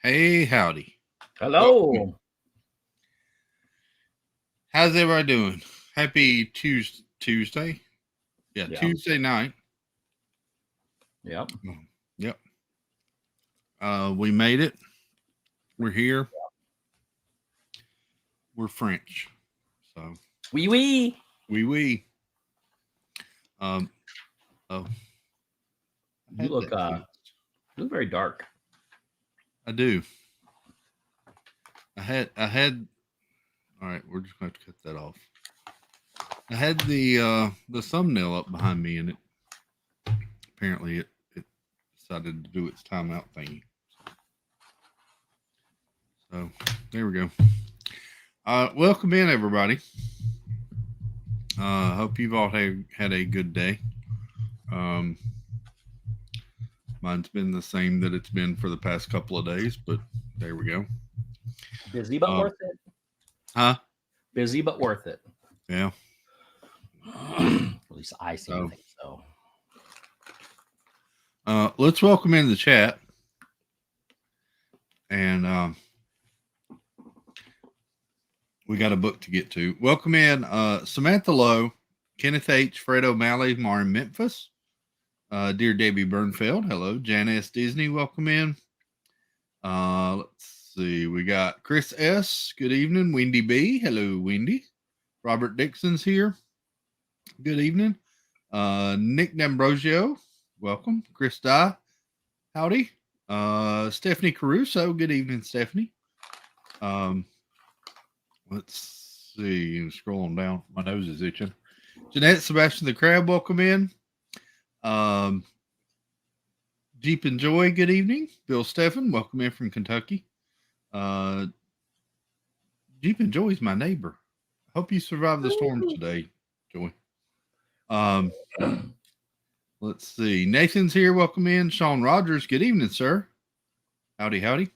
Hey, howdy. Hello. How's everybody doing? Happy Tuesday. Yeah, Yeah. Tuesday night. Yep. Yep. We made it. We're here. We're French. So Wee wee. we. Oh. You look very dark. I do. I had all right, we're just gonna have to cut that off. I had the thumbnail up behind me, and it apparently it decided to do its timeout thingy. So there we go. Welcome in, everybody. Hope you've all had a good day. Mine's been the same that it's been for the past couple of days, but there we go. Busy but worth it. Huh? Busy but worth it. Yeah. At least I think so. Let's welcome in the chat. And we got a book to get to. Welcome in Samantha Lowe, Kenneth H., Fred O'Malley, Marin Memphis, dear Debbie Bernfeld. Hello. Jan S. Disney, welcome in. Let's see. We got Chris S. Good evening. Wendy B. Hello, Wendy. Robert Dixon's here. Good evening. Nick D'Ambrosio, welcome. Chris Dye, howdy. Stephanie Caruso, good evening, Stephanie. Let's see. Scrolling down. My nose is itching. Jeanette Sebastian the Crab, welcome in. Jeep and Joy, good evening. Bill Steffen, welcome in from Kentucky. Jeep and Joy's my neighbor. Hope you survived the storms today, Joy. Let's see. Nathan's here. Welcome in. Sean Rogers. Good evening, sir. Howdy, howdy.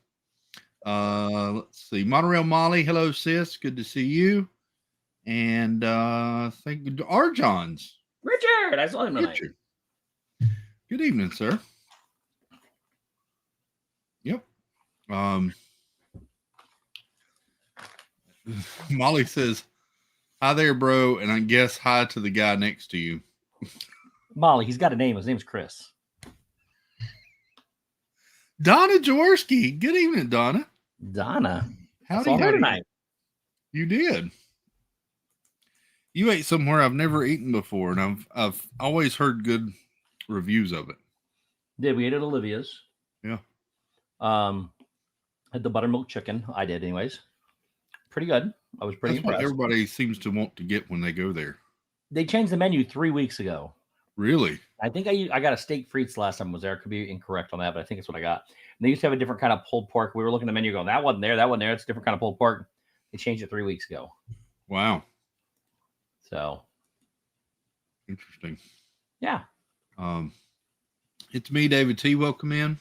Let's see. Monorail Molly. Hello, sis. Good to see you. And thank you, Arjohn's. Richard, I saw him tonight. Richard. Good evening, sir. Yep. Molly says, "Hi there, bro," and I guess hi to the guy next to you. Molly, he's got a name. His name's Chris. Donna Jaworski. Good evening, Donna. Donna. Howdy, Saw her howdy. tonight. You did. You ate somewhere I've never eaten before, and I've always heard good reviews of it. Did we ate at Olivia's? Yeah. Had the buttermilk chicken. I did, anyways. Pretty good. I was pretty That's what impressed. everybody seems to want to get when they go there. They changed the menu 3 weeks ago. Really? I think I got a steak frites last time I was there. Could be incorrect on that, but I think it's what I got. And they used to have a different kind of pulled pork. We were looking at the menu going, that wasn't there. That wasn't there. It's a different kind of pulled pork. They changed it 3 weeks ago. Wow. So Interesting. yeah. It's me, David T. Welcome in.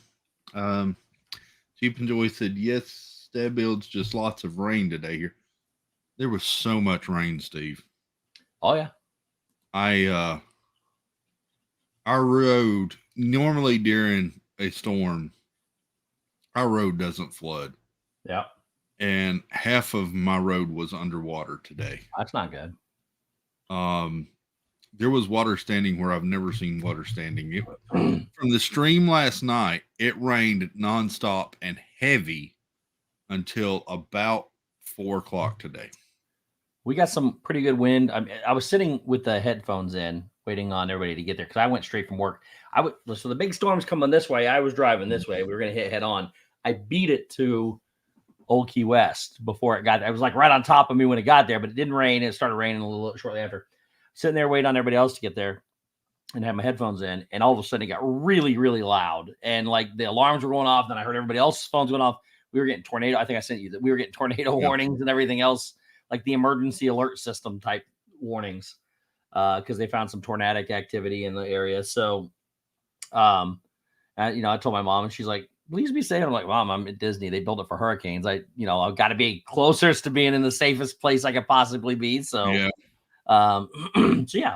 Jeep and Joy said, yes, Stab Builds, just lots of rain today here. There was so much rain, Steve. Oh yeah. Our road, normally during a storm, our road doesn't flood. Yeah. And half of my road was underwater today. That's not good. There was water standing where I've never seen water standing. From the stream last night, it rained nonstop and heavy until about 4 o'clock today. We got some pretty good wind. I was sitting with the headphones in, waiting on everybody to get there because I went straight from work. So the big storm's coming this way. I was driving this way. We were going to hit head on. I beat it to Old Key West before it got there. It was like right on top of me when it got there, but it didn't rain. It started raining a little shortly after. Sitting there waiting on everybody else to get there and had my headphones in. And all of a sudden it got really, really loud. And like the alarms were going off. Then I heard everybody else's phones going off. We were getting tornado. I think I sent you that we were getting tornado warnings and everything else, like the emergency alert system type warnings, because they found some tornadic activity in the area. So, I told my mom and she's like, please be safe. I'm like, Mom, I'm at Disney. They built it for hurricanes. I've got to be closest to being in the safest place I could possibly be. So, Yeah.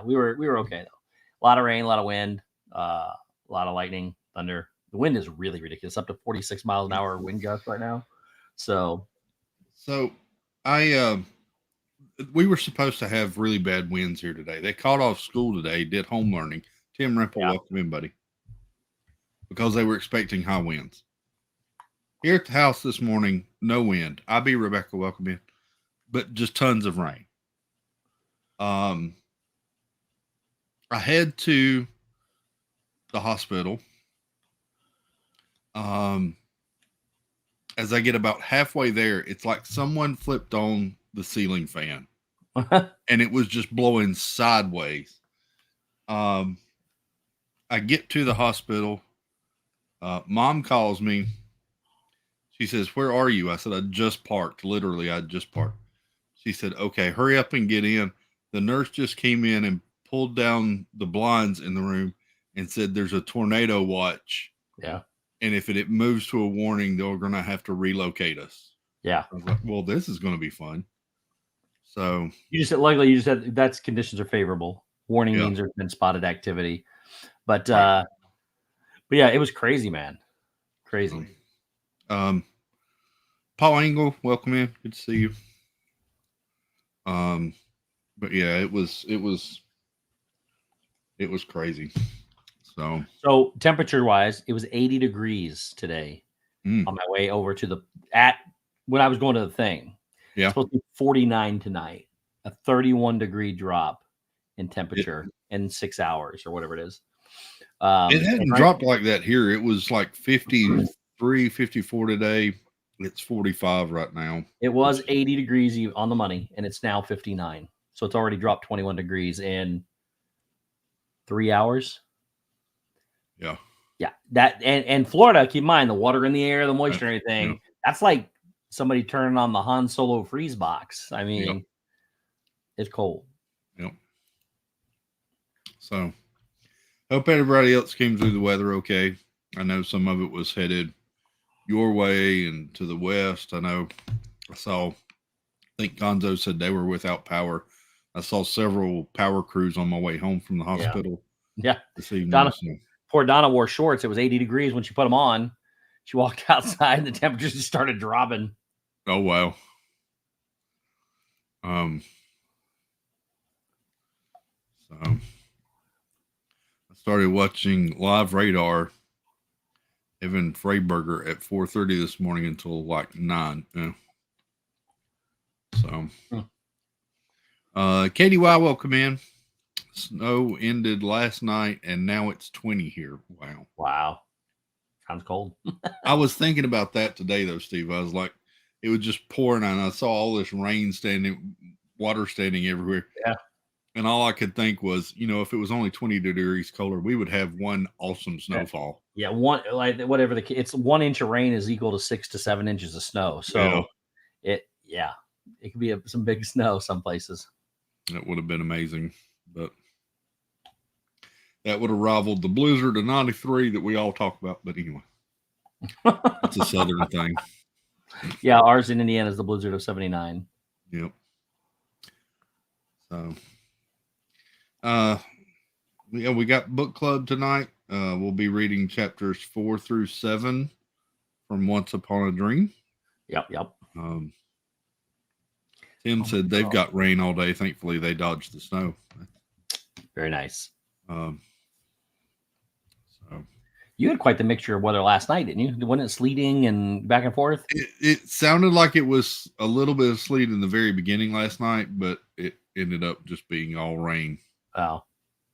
We were okay though. A lot of rain, a lot of wind, a lot of lightning, thunder. The wind is really ridiculous, up to 46 miles an hour wind gust right now. So we were supposed to have really bad winds here today. They called off school today, did home learning. Tim Rempel, welcome in, buddy. Because they were expecting high winds. Here at the house this morning, no wind. IB Rebecca, welcome in. But just tons of rain. I head to the hospital. As I get about halfway there, it's like someone flipped on the ceiling fan and it was just blowing sideways. I get to the hospital. Mom calls me. She says, "Where are you?" I said, "I just parked." Literally, I just parked. She said, "Okay, hurry up and get in." The nurse just came in and pulled down the blinds in the room and said, "There's a tornado watch. Yeah. And if it moves to a warning, they're going to have to relocate us." Yeah. I was like, well, this is going to be fun. So you just said that's conditions are favorable. Warning means there's been spotted activity. But yeah, it was crazy, man. Crazy. Paul Engel, welcome in. Good to see you. But yeah, it was crazy. So temperature wise, it was 80 degrees today on my way over to when I was going to the thing. Yeah. It's supposed to be 49 tonight, a 31 degree drop in temperature in 6 hours or whatever it is. It hadn't dropped like that here. It was like 53, 54 today. It's 45 right now. It was 80 degrees on the money, and it's now 59. So it's already dropped 21 degrees in 3 hours. Yeah. Yeah. That and Florida, keep in mind the water in the air, the moisture, and everything. Yeah. That's like somebody turning on the Han Solo freeze box. I mean, it's cold. Yep. So hope everybody else came through the weather okay. I know some of it was headed your way and to the west. I know I think Gonzo said they were without power. I saw several power crews on my way home from the hospital. Yeah. This evening. Donna, poor Donna wore shorts. It was 80 degrees when she put them on. She walked outside and the temperature just started dropping. Oh, wow. So I started watching Live Radar, Evan Freiberger at 4:30 this morning until like 9. Yeah. So, KDY, welcome in. Snow ended last night and now it's 20 here. Wow. Sounds cold. I was thinking about that today though, Steve. I was like, it was just pouring and I saw all this rain water standing everywhere. Yeah. And all I could think was, if it was only 20 degrees colder, we would have one awesome snowfall. Yeah. It's 1 inch of rain is equal to 6 to 7 inches of snow. So it could be some big snow some places. That would have been amazing, but that would have rivaled the blizzard of 93 that we all talk about. But anyway, it's a southern thing. Yeah, ours in Indiana is the blizzard of 79. Yep. So, we got book club tonight. We'll be reading chapters 4 through 7 from Once Upon a Dream. Yep. Tim said they've got rain all day. Thankfully, they dodged the snow. Very nice. So you had quite the mixture of weather last night, didn't you? Wasn't it sleeting and back and forth? It sounded like it was a little bit of sleet in the very beginning last night, but it ended up just being all rain. Oh.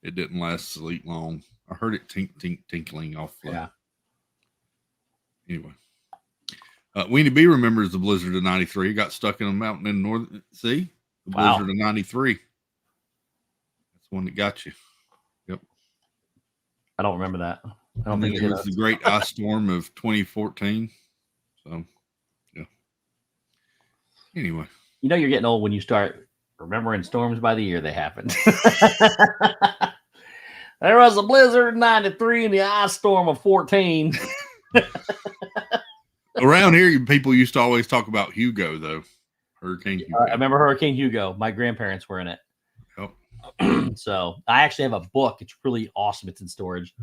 It didn't last sleet long. I heard it tinkling off. Yeah. Anyway. Weenie B remembers the blizzard of 93. He got stuck in a mountain in the North Sea. The blizzard of 93. That's the one that got you. Yep. I don't remember that. I don't think it was the great ice storm of 2014. So, yeah. Anyway. You're getting old when you start remembering storms by the year they happened. There was a blizzard in 93 and the ice storm of 14. Around here, people used to always talk about Hugo, though. Hurricane Hugo. I remember Hurricane Hugo. My grandparents were in it. Yep. So I actually have a book. It's really awesome. It's in storage.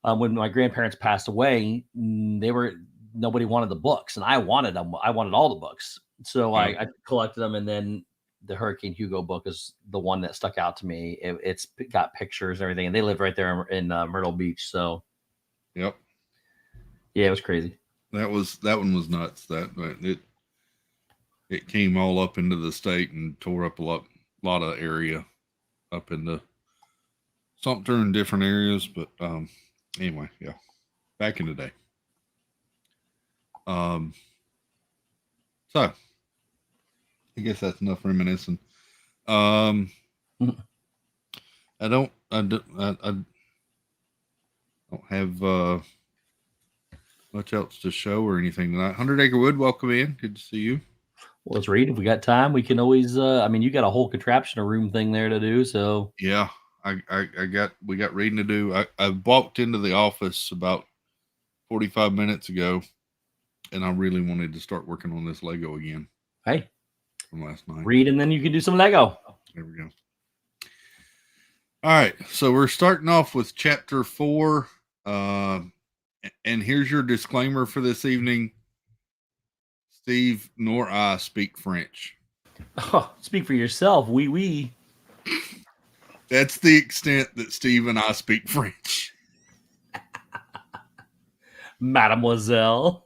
When my grandparents passed away, nobody wanted the books, and I wanted them. I wanted all the books. So I collected them, and then the Hurricane Hugo book is the one that stuck out to me. It's got pictures and everything, and they live right there in Myrtle Beach. So, yep. Yeah, it was crazy. That one was nuts. It came all up into the state and tore up a lot of area up into Sumter and different areas. But anyway, yeah, back in the day. So I guess that's enough reminiscing. I don't have much else to show or anything tonight. 100 Acre Wood, welcome in. Good to see you. Well, let's read. If we got time, we can always. You got a whole contraption, a room thing there to do. So yeah, we got reading to do. I walked into the office about 45 minutes ago, and I really wanted to start working on this Lego again. Hey, from last night. Read, and then you can do some Lego. There we go. All right, so we're starting off with chapter 4. And here's your disclaimer for this evening. Steve nor I speak French. Oh, speak for yourself. Oui. That's the extent that Steve and I speak French. Mademoiselle.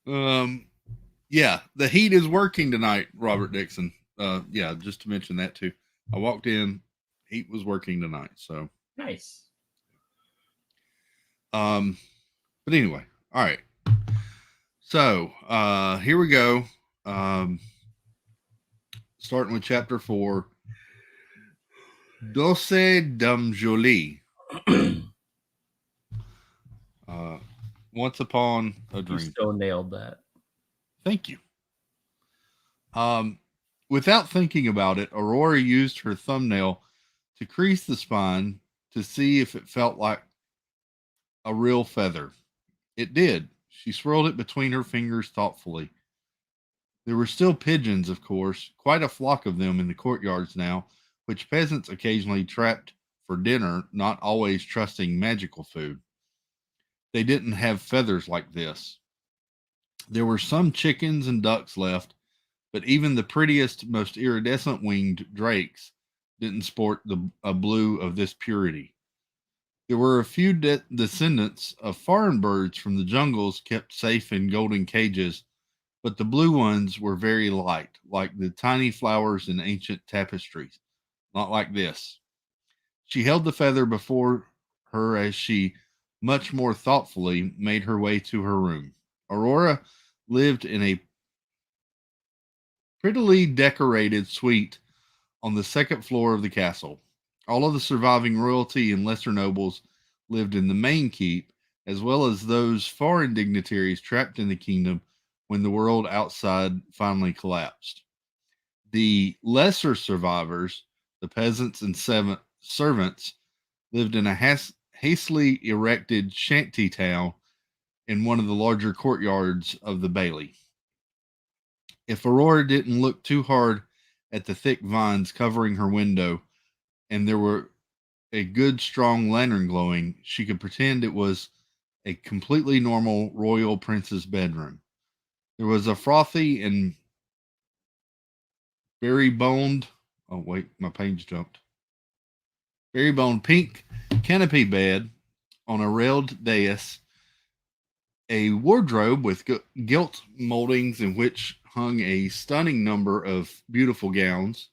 Yeah, the heat is working tonight, Robert Dixon. Yeah, just to mention that too. I walked in, heat was working tonight, so nice. But anyway, all right. So here we go. Starting with chapter 4. Doce Dame Jolie. Once Upon a You Dream. so nailed that. Thank you. Without thinking about it, Aurora used her thumbnail to crease the spine to see if it felt like a real feather. It did. She swirled it between her fingers thoughtfully. There were still pigeons, of course, quite a flock of them in the courtyards now, which peasants occasionally trapped for dinner, not always trusting magical food. They didn't have feathers like this. There were some chickens and ducks left, but even the prettiest, most iridescent winged drakes didn't sport a blue of this purity. There were a few descendants of foreign birds from the jungles kept safe in golden cages, but the blue ones were very light, like the tiny flowers in ancient tapestries, not like this. She held the feather before her as she, much more thoughtfully, made her way to her room. Aurora lived in a prettily decorated suite on the second floor of the castle. All of the surviving royalty and lesser nobles lived in the main keep, as well as those foreign dignitaries trapped in the kingdom when the world outside finally collapsed. The lesser survivors, the peasants and servants, lived in a hastily erected shanty town in one of the larger courtyards of the bailey. If Aurora didn't look too hard at the thick vines covering her window, and there were a good strong lantern glowing, she could pretend it was a completely normal royal prince's bedroom. There was a frothy and berry boned, oh wait, my page jumped. Berry boned pink canopy bed on a railed dais, a wardrobe with gilt moldings in which hung a stunning number of beautiful gowns,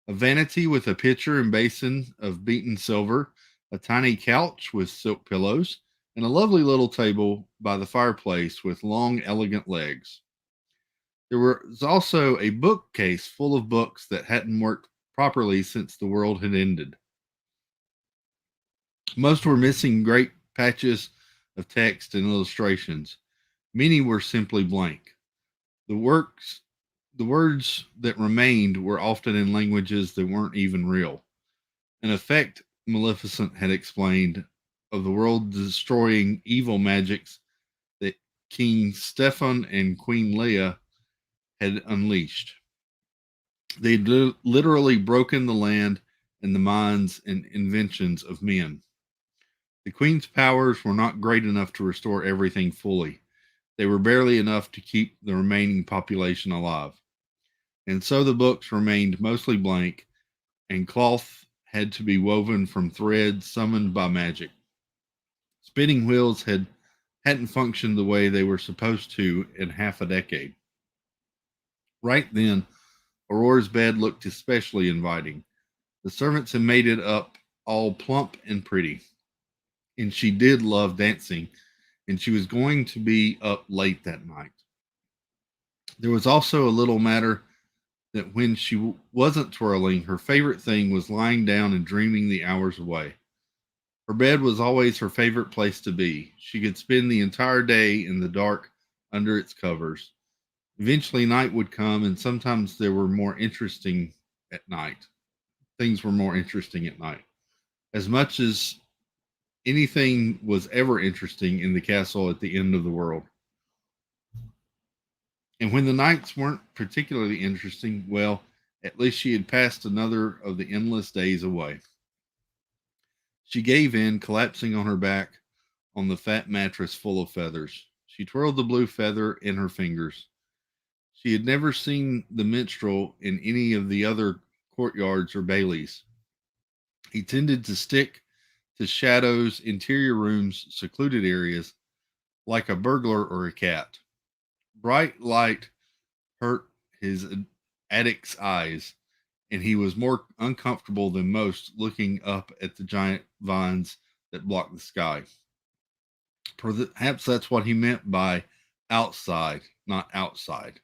a vanity with a pitcher and basin of beaten silver, a tiny couch with silk pillows, and a lovely little table by the fireplace with long, elegant legs. There was also a bookcase full of books that hadn't worked properly since the world had ended. Most were missing great patches of text and illustrations. Many were simply blank. The works the words that remained were often in languages that weren't even real. An effect Maleficent had explained of the world destroying evil magics that King Stefan and Queen Leia had unleashed. They'd literally broken the land and the minds and inventions of men. The Queen's powers were not great enough to restore everything fully. They were barely enough to keep the remaining population alive. And so the books remained mostly blank, and cloth had to be woven from threads summoned by magic. Spinning wheels hadn't functioned the way they were supposed to in half a decade. Right then, Aurora's bed looked especially inviting. The servants had made it up all plump and pretty, and she did love dancing, and she was going to be up late that night. There was also a little matter that when she wasn't twirling, her favorite thing was lying down and dreaming the hours away. Her bed was always her favorite place to be. She could spend the entire day in the dark under its covers. Eventually, night would come, and sometimes there were more interesting at night. Things were more interesting at night. As much as anything was ever interesting in the castle at the end of the world. And when the nights weren't particularly interesting, well, at least she had passed another of the endless days away. She gave in, collapsing on her back on the fat mattress full of feathers. She twirled the blue feather in her fingers. She had never seen the minstrel in any of the other courtyards or baileys. He tended to stick to shadows, interior rooms, secluded areas, like a burglar or a cat. Bright light hurt his addict's eyes, and he was more uncomfortable than most looking up at the giant vines that blocked the sky. Perhaps that's what he meant by outside, not outside.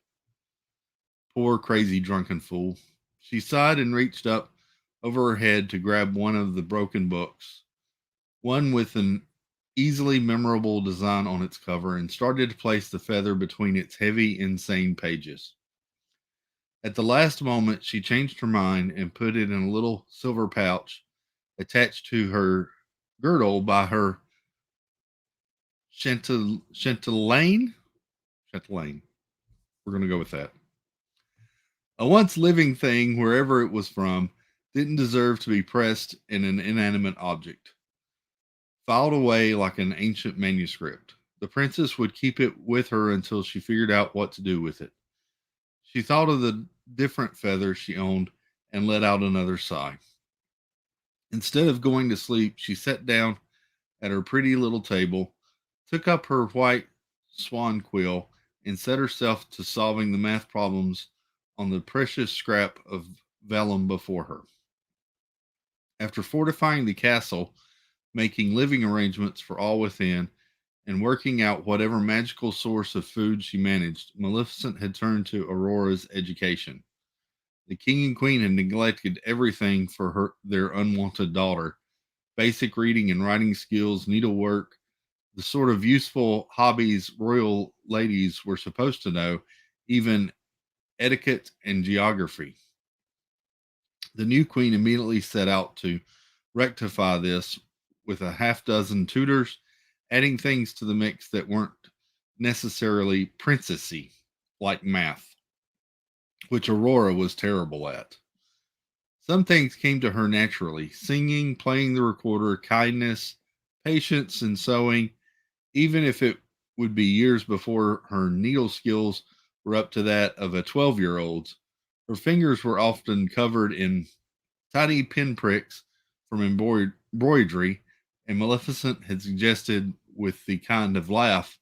Poor crazy drunken fool. She sighed and reached up over her head to grab one of the broken books, one with an easily memorable design on its cover, and started to place the feather between its heavy, insane pages. At the last moment, she changed her mind and put it in a little silver pouch attached to her girdle by her chatelaine. Chatelaine. We're going to go with that. A once living thing, wherever it was from, didn't deserve to be pressed in an inanimate object, filed away like an ancient manuscript. The princess would keep it with her until she figured out what to do with it. She thought of the different feathers she owned and let out another sigh. Instead of going to sleep, she sat down at her pretty little table, took up her white swan quill, and set herself to solving the math problems on the precious scrap of vellum before her. After fortifying the castle, making living arrangements for all within, and working out whatever magical source of food she managed, Maleficent had turned to Aurora's education. The king and queen had neglected everything for their unwanted daughter: basic reading and writing skills, needlework, the sort of useful hobbies royal ladies were supposed to know, even etiquette and geography. The new queen immediately set out to rectify this with a half dozen tutors, adding things to the mix that weren't necessarily princessy, like math, which Aurora was terrible at. Some things came to her naturally: singing, playing the recorder, kindness, patience, and sewing, even if it would be years before her needle skills were up to that of a 12-year-old's. Her fingers were often covered in tiny pinpricks from embroidery, and Maleficent had suggested, with the kind of laugh,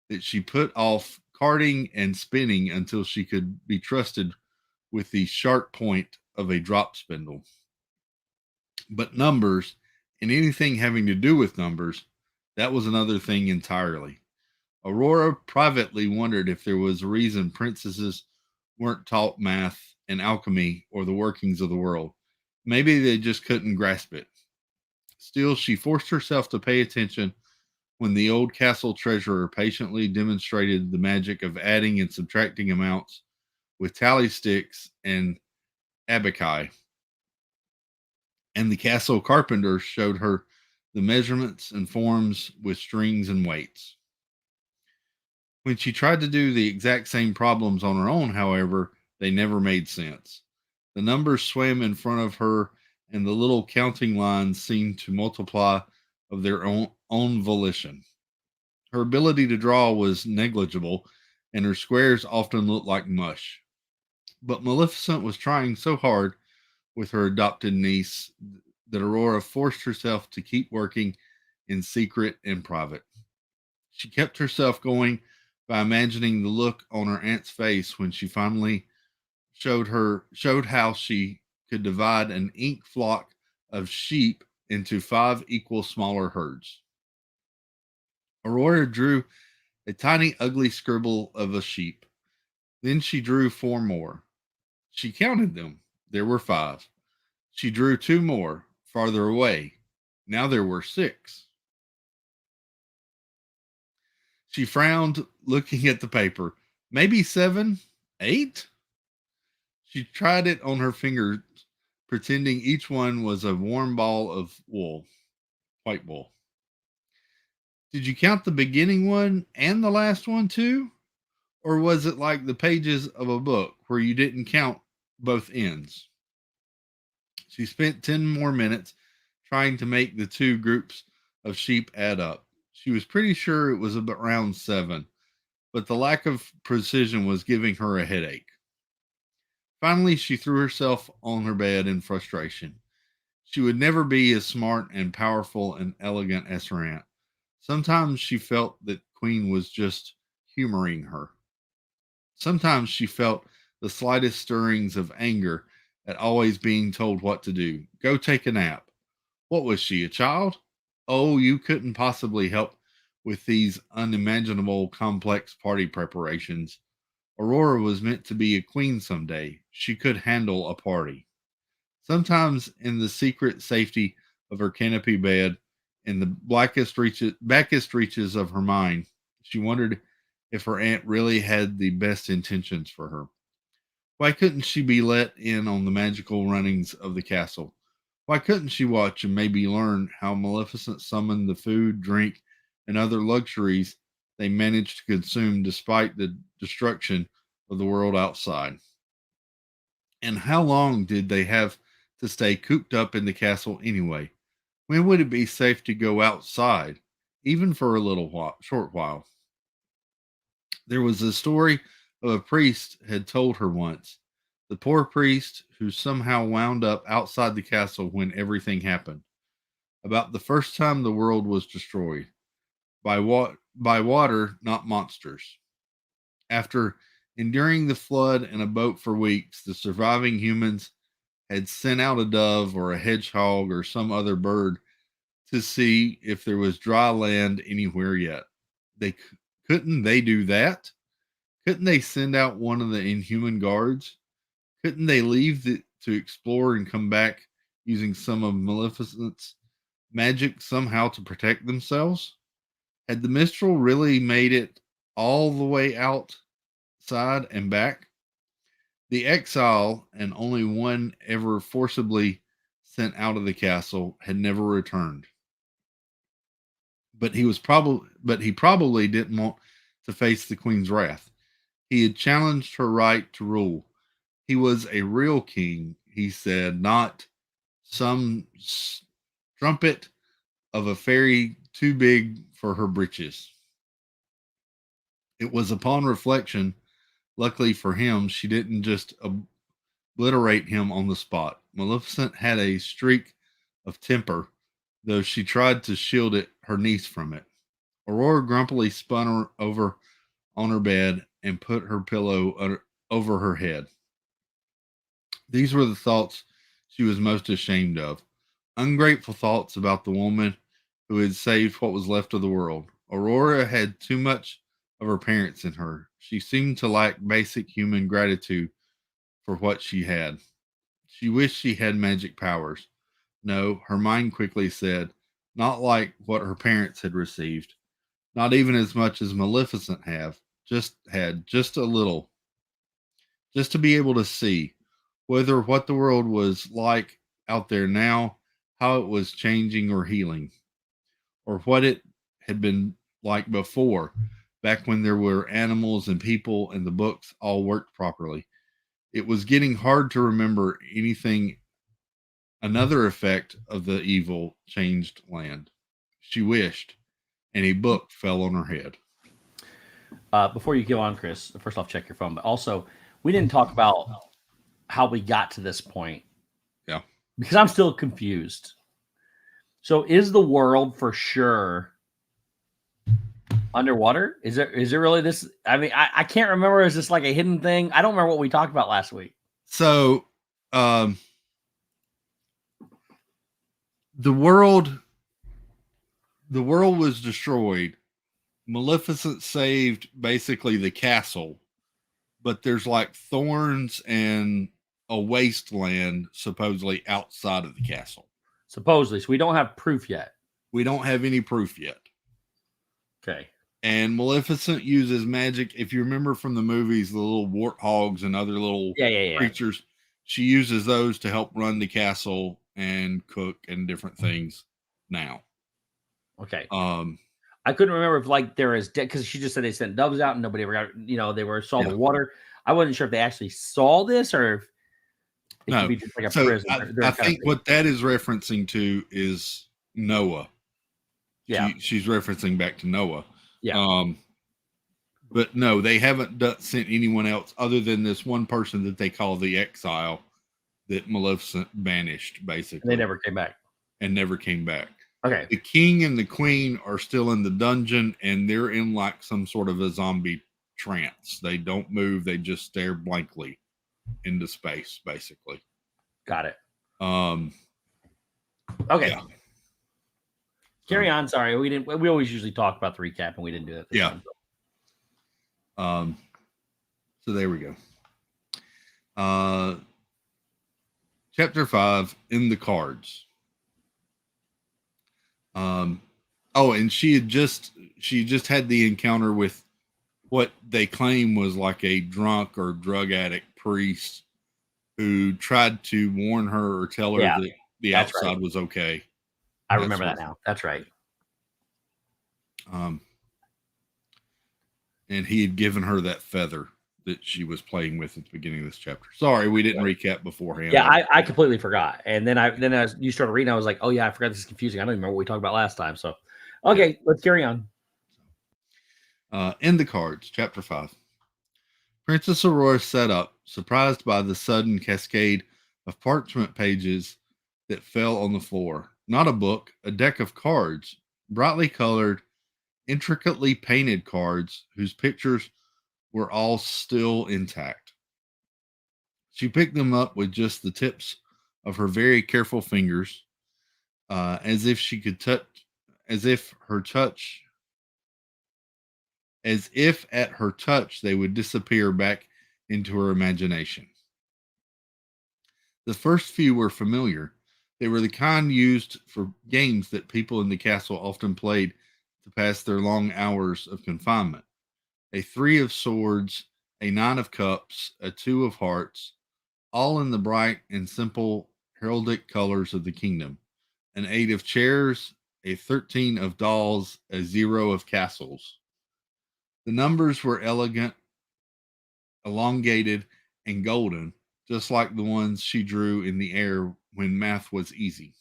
that she put off carding and spinning until she could be trusted with the sharp point of a drop spindle. But numbers, and anything having to do with numbers, that was another thing entirely. Aurora privately wondered if there was a reason princesses weren't taught math and alchemy or the workings of the world. Maybe they just couldn't grasp it. Still, she forced herself to pay attention when the old castle treasurer patiently demonstrated the magic of adding and subtracting amounts with tally sticks and abaci, and the castle carpenter showed her the measurements and forms with strings and weights. When she tried to do the exact same problems on her own, however, they never made sense. The numbers swam in front of her, and the little counting lines seemed to multiply of their own volition. Her ability to draw was negligible, and her squares often looked like mush. But Maleficent was trying so hard with her adopted niece that Aurora forced herself to keep working in secret and private. She kept herself going by imagining the look on her aunt's face when she finally showed how she could divide an ink flock of sheep into 5 equal smaller herds. Aurora drew a tiny ugly scribble of a sheep. Then she drew 4 more. She counted them. There were 5. She drew 2 more farther away. Now there were 6. She frowned, looking at the paper. Maybe 7, 8? She tried it on her fingers, pretending each one was a warm ball of wool, white wool. Did you count the beginning one and the last one too? Or was it like the pages of a book where you didn't count both ends? She spent 10 more minutes trying to make the 2 groups of sheep add up. She was pretty sure it was around 7, but the lack of precision was giving her a headache. Finally, she threw herself on her bed in frustration. She would never be as smart and powerful and elegant as her aunt. Sometimes she felt that Queen was just humoring her. Sometimes she felt the slightest stirrings of anger at always being told what to do. Go take a nap. What was she, a child? Oh, you couldn't possibly help with these unimaginable complex party preparations. Aurora was meant to be a queen someday. She could handle a party. Sometimes in the secret safety of her canopy bed, in the backest reaches of her mind, she wondered if her aunt really had the best intentions for her. Why couldn't she be let in on the magical runnings of the castle? Why couldn't she watch and maybe learn how Maleficent summoned the food, drink, and other luxuries they managed to consume despite the destruction of the world outside? And how long did they have to stay cooped up in the castle anyway? When would it be safe to go outside, even for a short while? There was a story of a priest had told her once. The poor priest who somehow wound up outside the castle when everything happened. About the first time the world was destroyed by water, not monsters. After enduring the flood in a boat for weeks, the surviving humans had sent out a dove or a hedgehog or some other bird to see if there was dry land anywhere yet. They couldn't they do that? Couldn't they send out one of the inhuman guards? Couldn't they leave to explore and come back using some of Maleficent's magic somehow to protect themselves? Had the Mistral really made it all the way outside and back? The exile, and only one ever forcibly sent out of the castle, had never returned. But he probably didn't want to face the queen's wrath. He had challenged her right to rule. He was a real king, he said, not some strumpet of a fairy too big for her britches. It was upon reflection, luckily for him, she didn't just obliterate him on the spot. Maleficent had a streak of temper, though she tried to shield her niece from it. Aurora grumpily spun her over on her bed and put her pillow over her head. These were the thoughts she was most ashamed of. Ungrateful thoughts about the woman who had saved what was left of the world. Aurora had too much of her parents in her. She seemed to lack basic human gratitude for what she had. She wished she had magic powers. No, her mind quickly said, not like what her parents had received, not even as much as Maleficent just a little, just to be able to see whether what the world was like out there now, how it was changing or healing, or what it had been like before, back when there were animals and people and the books all worked properly. It was getting hard to remember anything. Another effect of the evil changed land. She wished, and a book fell on her head. Before you go on, Chris, first off, check your phone. But also, we didn't talk about how we got to this point. Yeah. Because I'm still confused. So is the world for sure underwater? Is it really this? I mean, I can't remember. Is this like a hidden thing? I don't remember what we talked about last week. So, the world was destroyed. Maleficent saved basically the castle, but there's like thorns and a wasteland supposedly outside of the castle. Supposedly. So we don't have proof yet. We don't have any proof yet. Okay. And Maleficent uses magic. If you remember from the movies, the little warthogs and other little creatures, she uses those to help run the castle and cook and different things now. Okay. I couldn't remember if like there is because she just said they sent doves out and nobody ever got, they saw the water. I wasn't sure if they actually saw this or if it could be just like a prison. I think what that is referencing to is Noah. Yeah. She's referencing back to Noah. Yeah. But no, they haven't sent anyone else other than this one person that they call the exile that Maleficent banished, basically. And they never came back. And never came back. Okay. The king and the queen are still in the dungeon, and they're in like some sort of a zombie trance. They don't move. They just stare blankly into space, basically. Got it. Okay. Yeah. Carry on. Sorry, we didn't. We always usually talk about the recap, and we didn't do that this Yeah. time. So there we go. Chapter 5, in the cards. And she just had the encounter with what they claim was like a drunk or drug addict priest who tried to warn her or tell her that the outside was okay. I remember that now. That's right. And he had given her that feather that she was playing with at the beginning of this chapter. Sorry, we didn't recap beforehand. Yeah, I completely forgot. And then as you started reading, I was like, oh yeah, I forgot this is confusing. I don't even remember what we talked about last time. So, okay, let's carry on. In the cards, chapter 5. Princess Aurora sat up, surprised by the sudden cascade of parchment pages that fell on the floor. Not a book, a deck of cards, brightly colored, intricately painted cards whose pictures were all still intact. She picked them up with just the tips of her very careful fingers, as if at her touch they would disappear back into her imagination. The first few were familiar. They were the kind used for games that people in the castle often played to pass their long hours of confinement. A 3 of swords, a 9 of cups, a 2 of hearts, all in the bright and simple heraldic colors of the kingdom. An 8 of chairs, a 13 of dolls, a 0 of castles. The numbers were elegant, elongated, and golden, just like the ones she drew in the air when math was easy.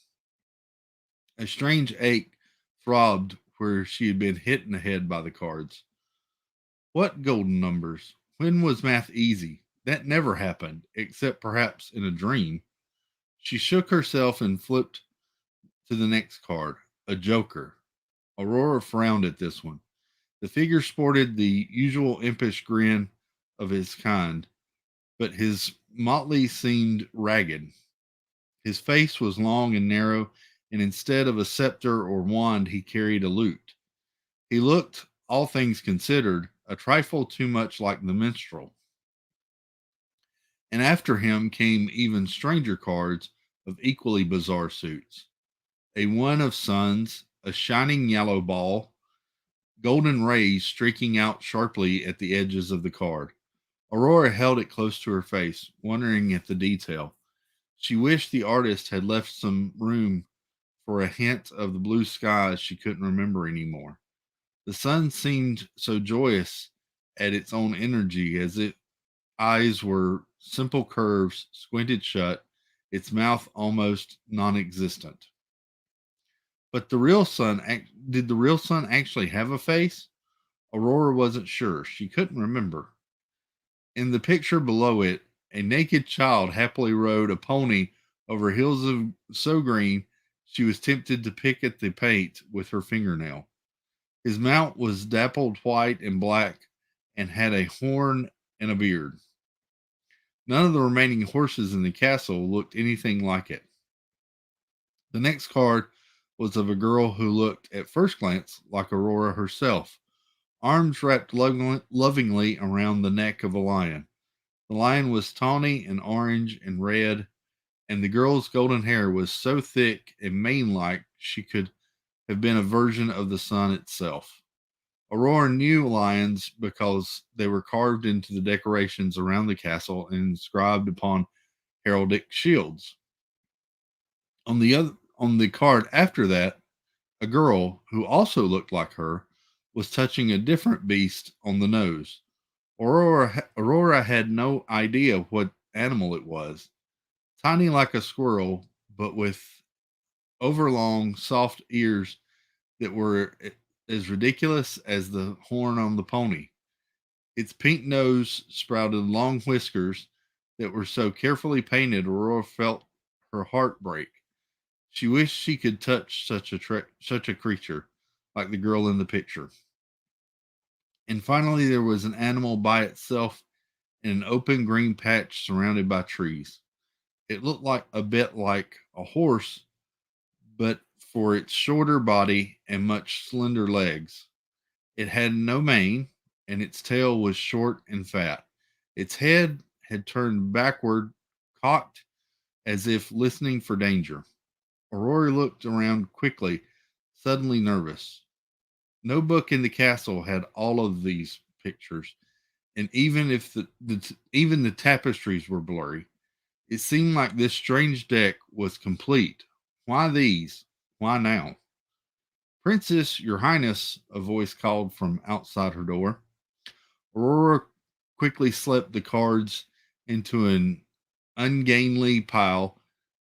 A strange ache throbbed where she had been hit in the head by the cards. What golden numbers? When was math easy? That never happened, except perhaps in a dream. She shook herself and flipped to the next card, a joker. Aurora frowned at this one. The figure sported the usual impish grin of his kind, but his motley seemed ragged. His face was long and narrow, and instead of a scepter or wand, he carried a lute. He looked, all things considered, a trifle too much like the minstrel. And after him came even stranger cards of equally bizarre suits. A 1 of suns, a shining yellow ball, golden rays streaking out sharply at the edges of the card. Aurora held it close to her face, wondering at the detail. She wished the artist had left some room for a hint of the blue skies she couldn't remember anymore. The sun seemed so joyous at its own energy, as its eyes were simple curves, squinted shut, its mouth almost non-existent. But did the real sun actually have a face? Aurora wasn't sure. She couldn't remember. In the picture below it, a naked child happily rode a pony over hills of so green she was tempted to pick at the paint with her fingernail. His mount was dappled white and black and had a horn and a beard. None of the remaining horses in the castle looked anything like it. The next card was of a girl who looked at first glance like Aurora herself, arms wrapped lovingly around the neck of a lion. The lion was tawny and orange and red, and the girl's golden hair was so thick and mane-like she could have been a version of the sun itself. Aurora knew lions because they were carved into the decorations around the castle and inscribed upon heraldic shields. On the card after that, a girl who also looked like her was touching a different beast on the nose. Aurora had no idea what animal it was. Tiny like a squirrel, but with overlong, soft ears that were as ridiculous as the horn on the pony. Its pink nose sprouted long whiskers that were so carefully painted, Aurora felt her heart break. She wished she could touch such a creature, like the girl in the picture. And finally, there was an animal by itself in an open green patch surrounded by trees. It looked like a bit like a horse, but for its shorter body and much slender legs. It had no mane, and its tail was short and fat. Its head had turned backward, cocked as if listening for danger. Aurora looked around quickly, suddenly nervous. No book in the castle had all of these pictures, and even if even the tapestries were blurry, it seemed like this strange deck was complete. Why these? Why now? Princess, your highness, a voice called from outside her door. Aurora quickly slipped the cards into an ungainly pile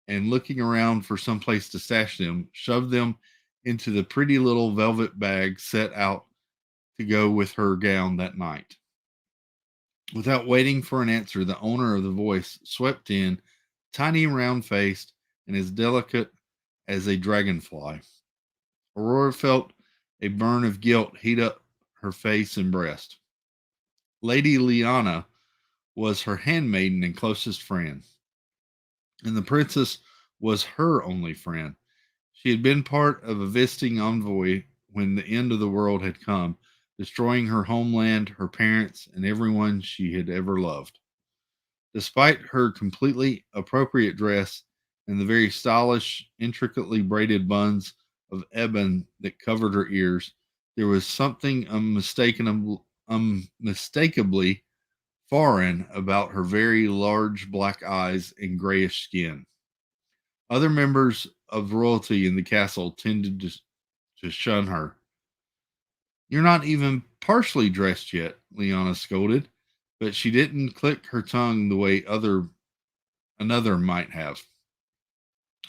and, looking around for some place to stash them, shoved them into the pretty little velvet bag set out to go with her gown that night. Without waiting for an answer, the owner of the voice swept in, tiny, round faced, and as delicate as a dragonfly. Aurora felt a burn of guilt heat up her face and breast. Lady Liana was her handmaiden and closest friend, and the princess was her only friend. She had been part of a visiting envoy when the end of the world had come, destroying her homeland, her parents, and everyone she had ever loved. Despite her completely appropriate dress and the very stylish, intricately braided buns of ebon that covered her ears, there was something unmistakably foreign about her very large black eyes and grayish skin. Other members of royalty in the castle tended to shun her. You're not even partially dressed yet, Liana scolded, but she didn't click her tongue the way another might have.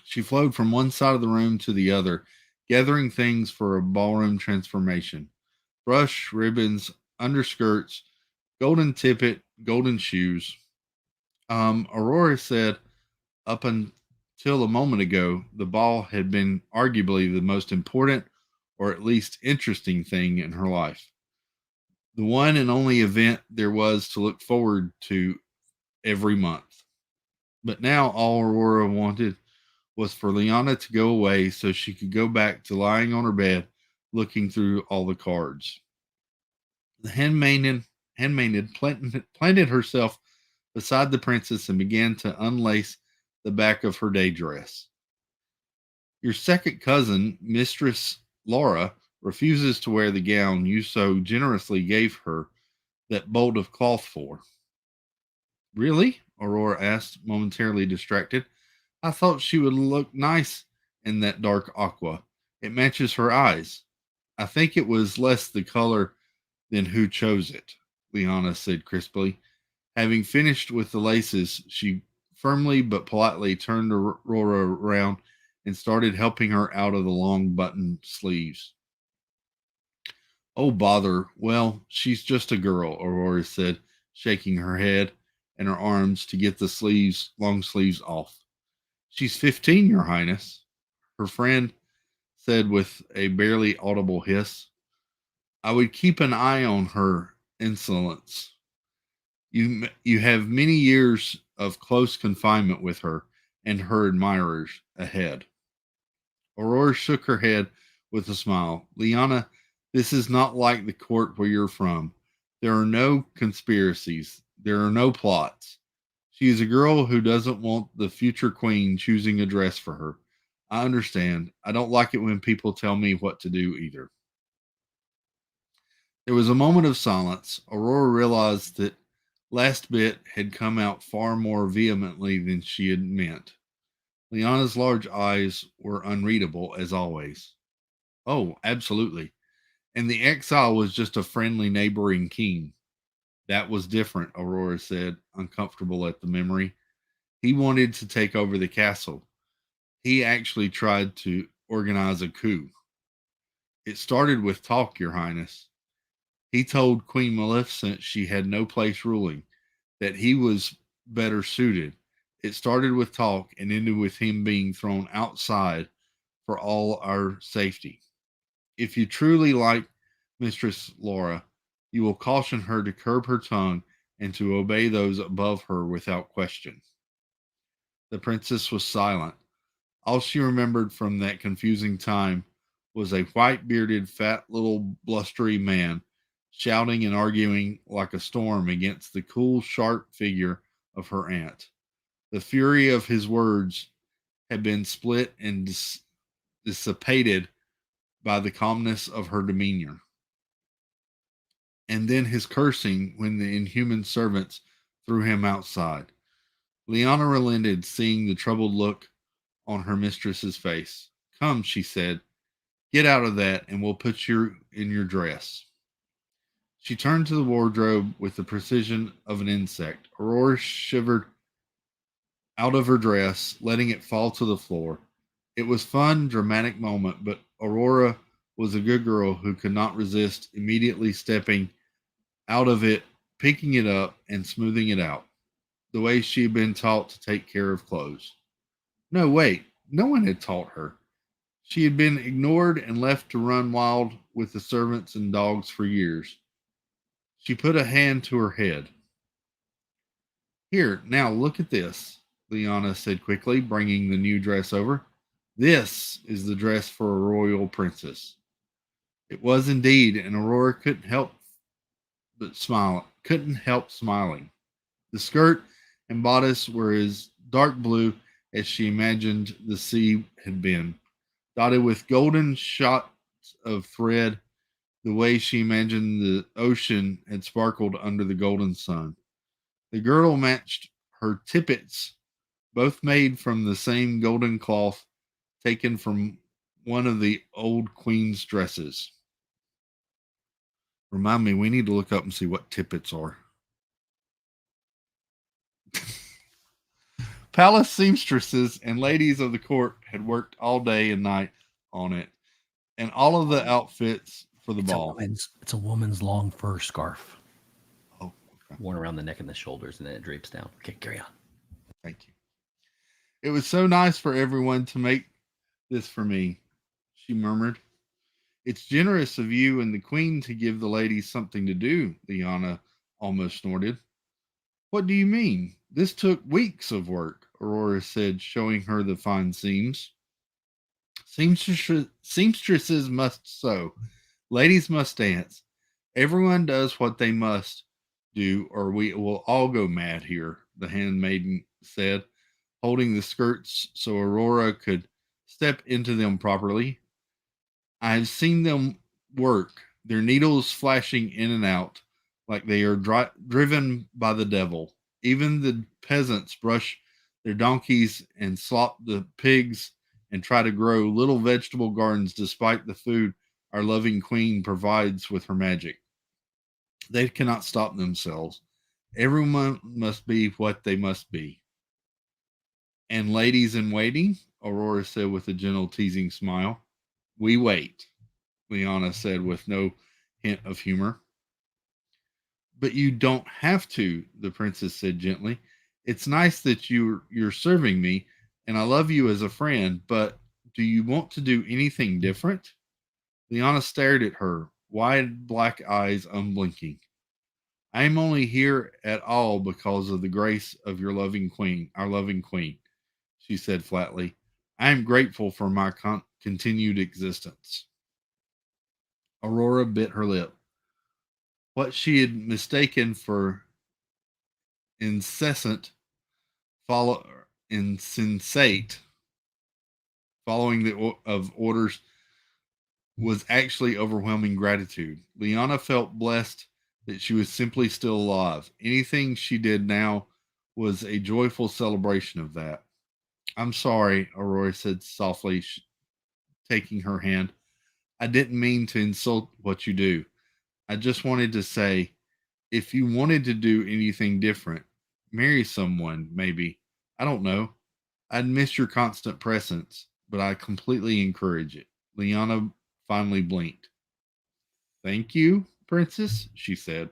She flowed from one side of the room to the other, gathering things for a ballroom transformation. Brush, ribbons, underskirts, golden tippet, golden shoes. Aurora said up until a moment ago, the ball had been arguably the most important or at least interesting thing in her life. The one and only event there was to look forward to every month. But now all Aurora wanted was for Liana to go away so she could go back to lying on her bed looking through all the cards. The handmaiden planted herself beside the princess and began to unlace the back of her day dress. Your second cousin, Mistress Laura, refuses to wear the gown you so generously gave her that bolt of cloth for. Really? Aurora asked, momentarily distracted. I thought she would look nice in that dark aqua. It matches her eyes. I think it was less the color than who chose it, Liana said crisply. Having finished with the laces, she firmly but politely turned Aurora around and started helping her out of the long button sleeves. Oh, bother. Well, she's just a girl, Aurora said, shaking her head and her arms to get the long sleeves off. She's 15, Your Highness, her friend said with a barely audible hiss. I would keep an eye on her insolence. You have many years of close confinement with her and her admirers ahead. Aurora shook her head with a smile. Liana, this is not like the court where you're from. There are no conspiracies. There are no plots. She is a girl who doesn't want the future queen choosing a dress for her. I understand. I don't like it when people tell me what to do either. There was a moment of silence. Aurora realized that last bit had come out far more vehemently than she had meant. Liana's large eyes were unreadable as always. Oh, absolutely. And the exile was just a friendly neighboring king. That was different, Aurora said, uncomfortable at the memory. He wanted to take over the castle. He actually tried to organize a coup. It started with talk, Your Highness. He told Queen Maleficent she had no place ruling, that he was better suited. It started with talk and ended with him being thrown outside for all our safety. If you truly like Mistress Laura, you will caution her to curb her tongue and to obey those above her without question. The princess was silent. All she remembered from that confusing time was a white bearded, fat little blustery man shouting and arguing like a storm against the cool, sharp figure of her aunt. The fury of his words had been split and dissipated by the calmness of her demeanor. And then his cursing when the inhuman servants threw him outside. Liana relented, seeing the troubled look on her mistress's face. Come, she said, get out of that, and we'll put you in your dress. She turned to the wardrobe with the precision of an insect. Aurora shivered out of her dress, letting it fall to the floor. It was a fun, dramatic moment, but Aurora was a good girl who could not resist immediately stepping out of it, picking it up, and smoothing it out, the way she had been taught to take care of clothes. No, wait, no one had taught her. She had been ignored and left to run wild with the servants and dogs for years. She put a hand to her head. Here, now look at this, Liana said quickly, bringing the new dress over. This is the dress for a royal princess. It was indeed, and Aurora couldn't help smiling. The skirt and bodice were as dark blue as she imagined the sea had been, dotted with golden shots of thread, the way she imagined the ocean had sparkled under the golden sun. The girdle matched her tippets, both made from the same golden cloth taken from one of the old queen's dresses. Remind me, we need to look up and see what tippets are. Palace seamstresses and ladies of the court had worked all day and night on it, and all of the outfits for the ball. It's a woman's long fur scarf. Oh, okay. Worn around the neck and the shoulders, and then it drapes down. Okay, carry on. Thank you. It was so nice for everyone to make this for me, she murmured. It's generous of you and the queen to give the ladies something to do, Liana almost snorted. What do you mean? This took weeks of work, Aurora said, showing her the fine seams. Seamstresses must sew. Ladies must dance. Everyone does what they must do, or we will all go mad here, the handmaiden said, holding the skirts so Aurora could step into them properly. I have seen them work, their needles flashing in and out like they are driven by the devil. Even the peasants brush their donkeys and slop the pigs and try to grow little vegetable gardens despite the food our loving queen provides with her magic. They cannot stop themselves. Everyone must be what they must be. And ladies in waiting, Aurora said with a gentle teasing smile. We wait, Liana said with no hint of humor. But you don't have to, the princess said gently. It's nice that you're serving me, and I love you as a friend, but do you want to do anything different? Liana stared at her, wide black eyes unblinking. I am only here at all because of the grace of your loving queen, our loving queen, she said flatly. I am grateful for my continued existence. Aurora bit her lip. What she had mistaken for insensate following of orders was actually overwhelming gratitude. Liana felt blessed that she was simply still alive. Anything she did now was a joyful celebration of that. I'm sorry, Aurora said softly, taking her hand. I didn't mean to insult what you do. I just wanted to say, if you wanted to do anything different, marry someone, maybe. I don't know. I'd miss your constant presence, but I completely encourage it. Liana finally blinked. Thank you, Princess, she said.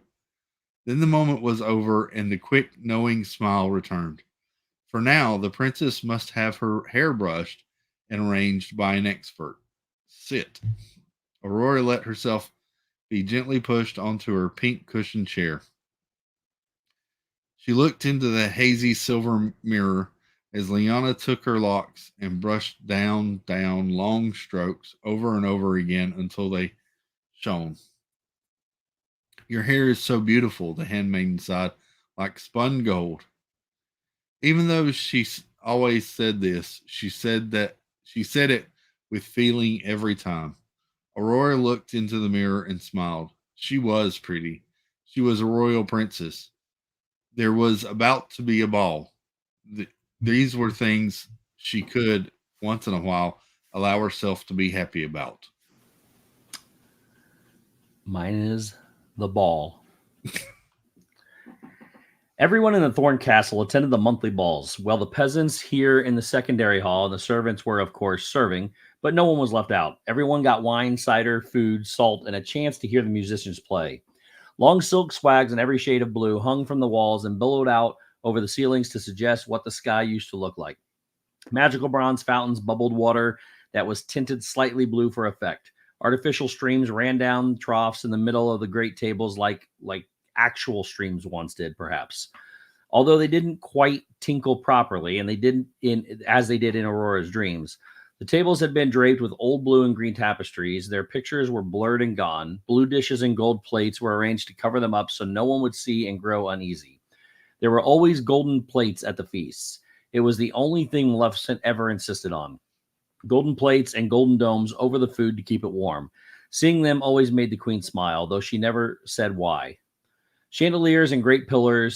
Then the moment was over and the quick, knowing smile returned. For now, the princess must have her hair brushed and arranged by an expert. Sit. Aurora let herself be gently pushed onto her pink cushioned chair. She looked into the hazy silver mirror as Liana took her locks and brushed down long strokes over and over again until they shone. Your hair is so beautiful, the handmaiden sighed, like spun gold. Even though always said this, she said it with feeling every time. Aurora looked into the mirror and smiled. She was pretty. She was a royal princess. There was about to be a ball. These were things she could, once in a while, allow herself to be happy about. Mine is the ball. Everyone in the Thorn Castle attended the monthly balls, while the peasants here in the secondary hall and the servants were, of course, serving, but no one was left out. Everyone got wine, cider, food, salt, and a chance to hear the musicians play. Long silk swags in every shade of blue hung from the walls and billowed out over the ceilings to suggest what the sky used to look like. Magical bronze fountains bubbled water that was tinted slightly blue for effect. Artificial streams ran down troughs in the middle of the great tables like actual streams once did, perhaps. Although they didn't quite tinkle properly, and they didn't as they did in Aurora's dreams. The tables had been draped with old blue and green tapestries. Their pictures were blurred and gone. Blue dishes and gold plates were arranged to cover them up so no one would see and grow uneasy. There were always golden plates at the feasts. It was the only thing Maleficent ever insisted on. Golden plates and golden domes over the food to keep it warm. Seeing them always made the queen smile, though she never said why. Chandeliers and great pillar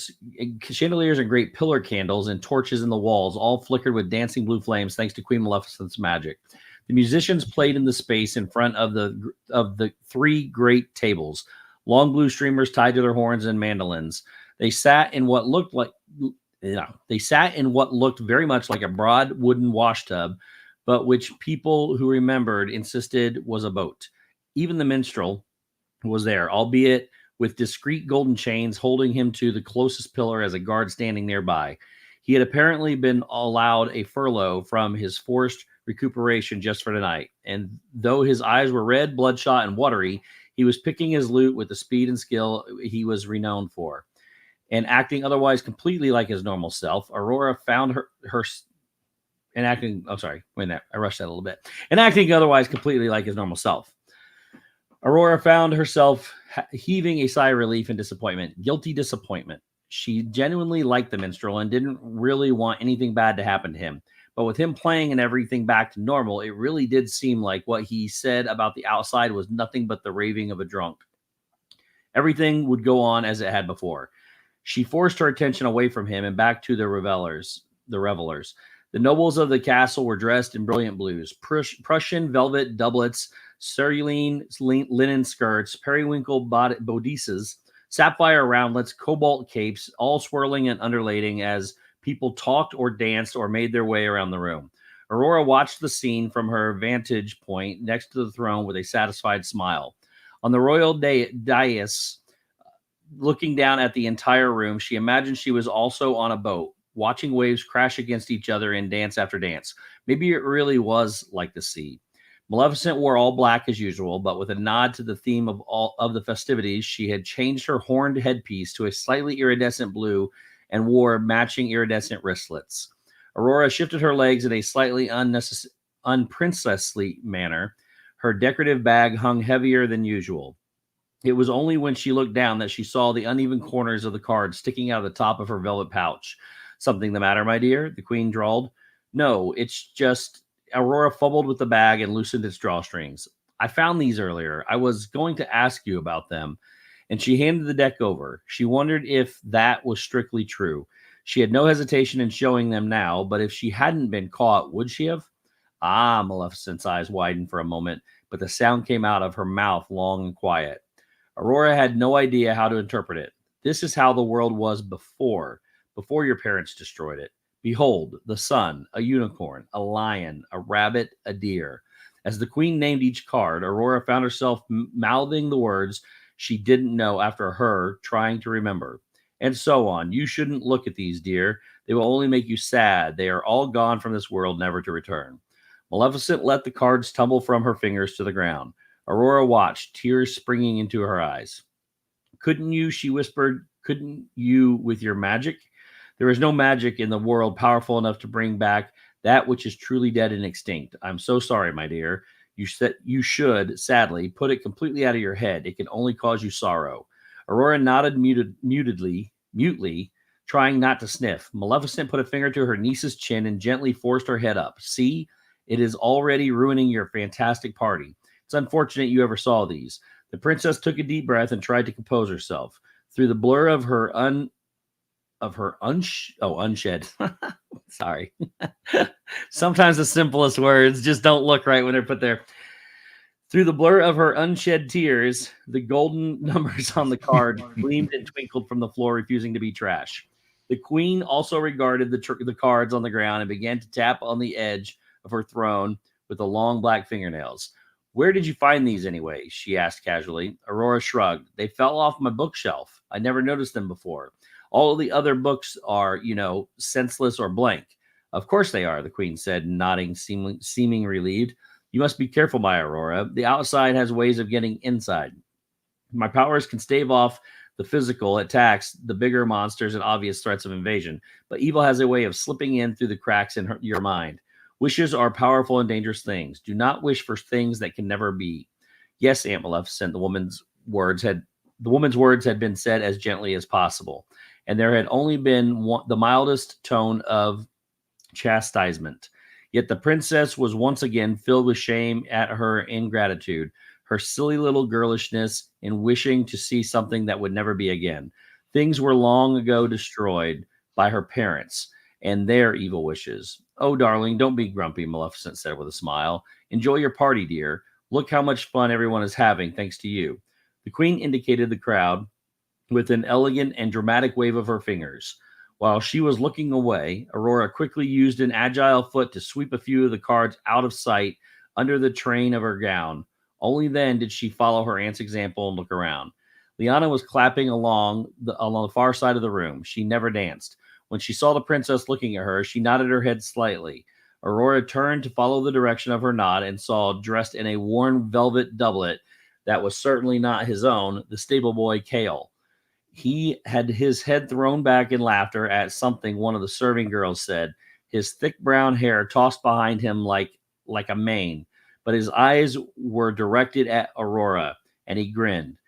candles and torches in the walls all flickered with dancing blue flames thanks to Queen Maleficent's magic. The musicians played in the space in front of the three great tables, long blue streamers tied to their horns and mandolins. They sat in what looked very much like a broad wooden washtub, but which people who remembered insisted was a boat. Even the minstrel was there, albeit with discreet golden chains holding him to the closest pillar as a guard standing nearby. He had apparently been allowed a furlough from his forced recuperation just for tonight, and though his eyes were red, bloodshot, and watery, he was picking his lute with the speed and skill he was renowned for. And acting otherwise completely like his normal self, Aurora found and acting otherwise completely like his normal self. Aurora found herself heaving a sigh of relief and disappointment, guilty disappointment. She genuinely liked the minstrel and didn't really want anything bad to happen to him. But with him playing and everything back to normal, it really did seem like what he said about the outside was nothing but the raving of a drunk. Everything would go on as it had before. She forced her attention away from him and back to the revelers. The nobles of the castle were dressed in brilliant blues, Prussian velvet doublets, cerulean linen skirts, periwinkle bodices, sapphire roundlets, cobalt capes, all swirling and undulating as people talked or danced or made their way around the room. Aurora watched the scene from her vantage point next to the throne with a satisfied smile. On the royal dais, looking down at the entire room, she imagined she was also on a boat, watching waves crash against each other in dance after dance. Maybe it really was like the sea. Maleficent wore all black as usual, but with a nod to the theme of all of the festivities, she had changed her horned headpiece to a slightly iridescent blue and wore matching iridescent wristlets. Aurora shifted her legs in a slightly unprincessly manner. Her decorative bag hung heavier than usual. It was only when she looked down that she saw the uneven corners of the card sticking out of the top of her velvet pouch. "Something the matter, my dear?" the queen drawled. "No, it's just..." Aurora fumbled with the bag and loosened its drawstrings. "I found these earlier. I was going to ask you about them." And she handed the deck over. She wondered if that was strictly true. She had no hesitation in showing them now, but if she hadn't been caught, would she have? Ah, Maleficent's eyes widened for a moment, but the sound came out of her mouth long and quiet. Aurora had no idea how to interpret it. "This is how the world was before your parents destroyed it. Behold, the sun, a unicorn, a lion, a rabbit, a deer." As the queen named each card, Aurora found herself mouthing the words she didn't know after her trying to remember. "And so on. You shouldn't look at these, dear. They will only make you sad. They are all gone from this world, never to return." Maleficent let the cards tumble from her fingers to the ground. Aurora watched, tears springing into her eyes. "Couldn't you," she whispered, "couldn't you with your magic?" There is no magic in the world powerful enough to bring back that which is truly dead and extinct. I'm so sorry, my dear. You should, sadly, put it completely out of your head. It can only cause you sorrow. Aurora nodded mutely, trying not to sniff. Maleficent put a finger to her niece's chin and gently forced her head up. See, it is already ruining your fantastic party. It's unfortunate you ever saw these. The princess took a deep breath and tried to compose herself. Through the blur of her unshed. Sorry. Sometimes the simplest words just don't look right when they're put there. Through the blur of her unshed tears, the golden numbers on the card gleamed and twinkled from the floor, refusing to be trash. The queen also regarded the cards on the ground and began to tap on the edge of her throne with the long black fingernails. Where did you find these anyway? She asked casually. Aurora shrugged. They fell off my bookshelf. I never noticed them before. All of the other books are, senseless or blank. Of course they are, the queen said, nodding, seeming relieved. You must be careful, my Aurora. The outside has ways of getting inside. My powers can stave off the physical attacks, the bigger monsters, and obvious threats of invasion, but evil has a way of slipping in through the cracks in your mind. Wishes are powerful and dangerous things. Do not wish for things that can never be. Yes, Aunt Maleficent, the woman's words had been said as gently as possible, and there had only been the mildest tone of chastisement. Yet the princess was once again filled with shame at her ingratitude, her silly little girlishness in wishing to see something that would never be again. Things were long ago destroyed by her parents and their evil wishes. Oh, darling, don't be grumpy, Maleficent said with a smile. Enjoy your party, dear. Look how much fun everyone is having thanks to you. The queen indicated the crowd with an elegant and dramatic wave of her fingers. While she was looking away, Aurora quickly used an agile foot to sweep a few of the cards out of sight under the train of her gown. Only then did she follow her aunt's example and look around. Liana was clapping along the far side of the room. She never danced. When she saw the princess looking at her, she nodded her head slightly. Aurora turned to follow the direction of her nod and saw, dressed in a worn velvet doublet that was certainly not his own, the stable boy Kale. He had his head thrown back in laughter at something one of the serving girls said, his thick brown hair tossed behind him like a mane, but his eyes were directed at Aurora, and he grinned.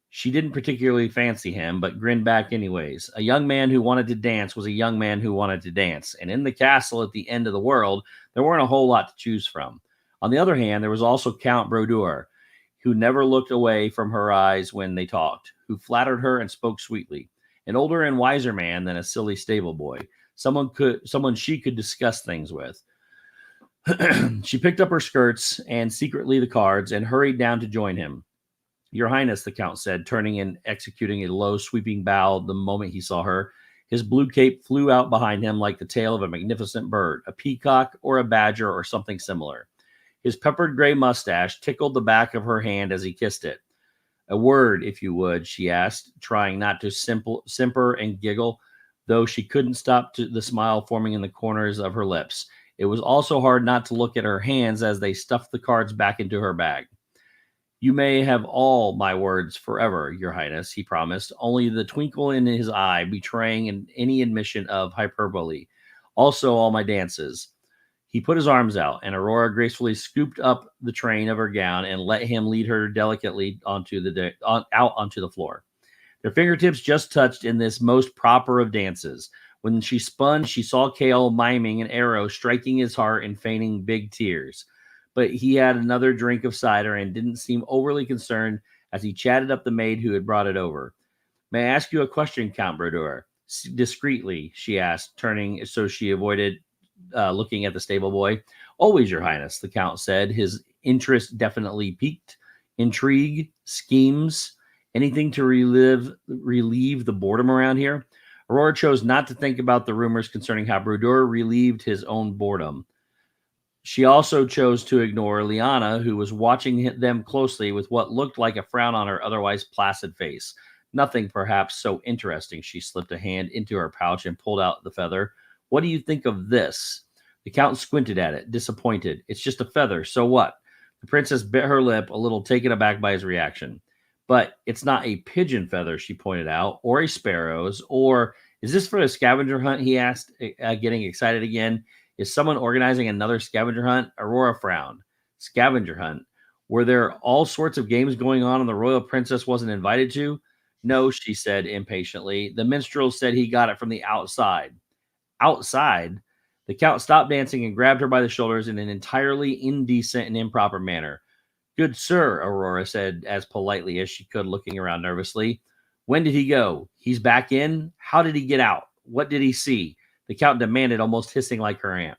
She didn't particularly fancy him, but grinned back anyways. A young man who wanted to dance was a young man who wanted to dance, and in the castle at the end of the world, there weren't a whole lot to choose from. On the other hand, there was also Count Brodeur, who never looked away from her eyes when they talked, who flattered her and spoke sweetly. An older and wiser man than a silly stable boy, someone she could discuss things with. She picked up her skirts and secretly the cards and hurried down to join him. Your Highness, the Count said, turning and executing a low, sweeping bow the moment he saw her. His blue cape flew out behind him like the tail of a magnificent bird, a peacock or a badger or something similar. His peppered gray mustache tickled the back of her hand as he kissed it. A word, if you would, she asked, trying not to simper and giggle, though she couldn't stop the smile forming in the corners of her lips. It was also hard not to look at her hands as they stuffed the cards back into her bag. You may have all my words forever, Your Highness, he promised, only the twinkle in his eye betraying any admission of hyperbole. Also all my dances. He put his arms out, and Aurora gracefully scooped up the train of her gown and let him lead her delicately out onto the floor. Their fingertips just touched in this most proper of dances. When she spun, she saw Kale miming an arrow striking his heart and feigning big tears. But he had another drink of cider and didn't seem overly concerned as he chatted up the maid who had brought it over. May I ask you a question, Count Brodeur? Discreetly, she asked, turning so she avoided looking at the stable boy. Always, Your Highness, the Count said, his interest definitely piqued. Intrigue, schemes, anything to relieve the boredom around here? Aurora chose not to think about the rumors concerning how Brodeur relieved his own boredom. She also chose to ignore Liana, who was watching them closely with what looked like a frown on her otherwise placid face. Nothing perhaps so interesting. She slipped a hand into her pouch and pulled out the feather. What do you think of this? The Count squinted at it, disappointed. It's just a feather, so what? The princess bit her lip, a little taken aback by his reaction. But it's not a pigeon feather, she pointed out, or a sparrow's, or Is this for a scavenger hunt? He asked, getting excited again. Is someone organizing another scavenger hunt? Aurora frowned. Scavenger hunt? Were there all sorts of games going on and the royal princess wasn't invited to? No, she said impatiently. The minstrel said he got it from the outside. Outside? The count stopped dancing and grabbed her by the shoulders in an entirely indecent and improper manner. Good sir, Aurora said as politely as she could, looking around nervously. When did he go? He's back in? How did he get out? What did he see? The count demanded, almost hissing like her aunt.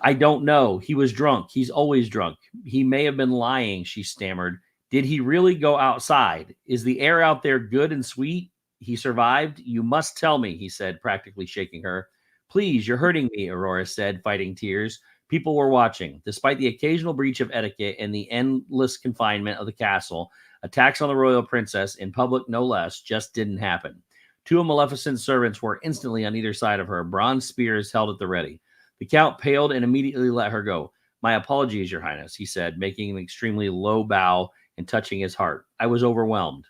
I don't know. He was drunk. He's always drunk. He may have been lying, she stammered. Did he really go outside? Is the air out there good and sweet? He survived? You must tell me, he said, practically shaking her. Please, you're hurting me, Aurora said, fighting tears. People were watching. Despite the occasional breach of etiquette and the endless confinement of the castle, attacks on the royal princess, in public no less, just didn't happen. Two of Maleficent's servants were instantly on either side of her, bronze spears held at the ready. The count paled and immediately let her go. My apologies, Your Highness, he said, making an extremely low bow and touching his heart. I was overwhelmed.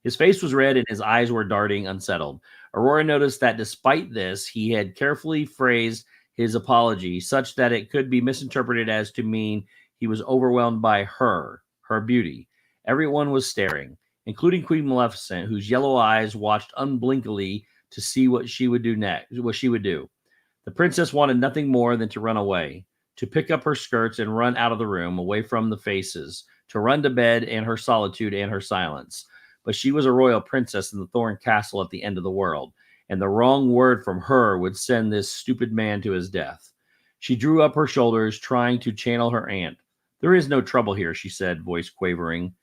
His face was red and his eyes were darting, unsettled. Aurora noticed that despite this, he had carefully phrased his apology such that it could be misinterpreted as to mean he was overwhelmed by her beauty. Everyone was staring, including Queen Maleficent, whose yellow eyes watched unblinkingly to see what she would do next. The princess wanted nothing more than to run away, to pick up her skirts and run out of the room, away from the faces, to run to bed and her solitude and her silence. But she was a royal princess in the Thorn Castle at the end of the world, and the wrong word from her would send this stupid man to his death. She drew up her shoulders, trying to channel her aunt. There is no trouble here, she said, voice quavering.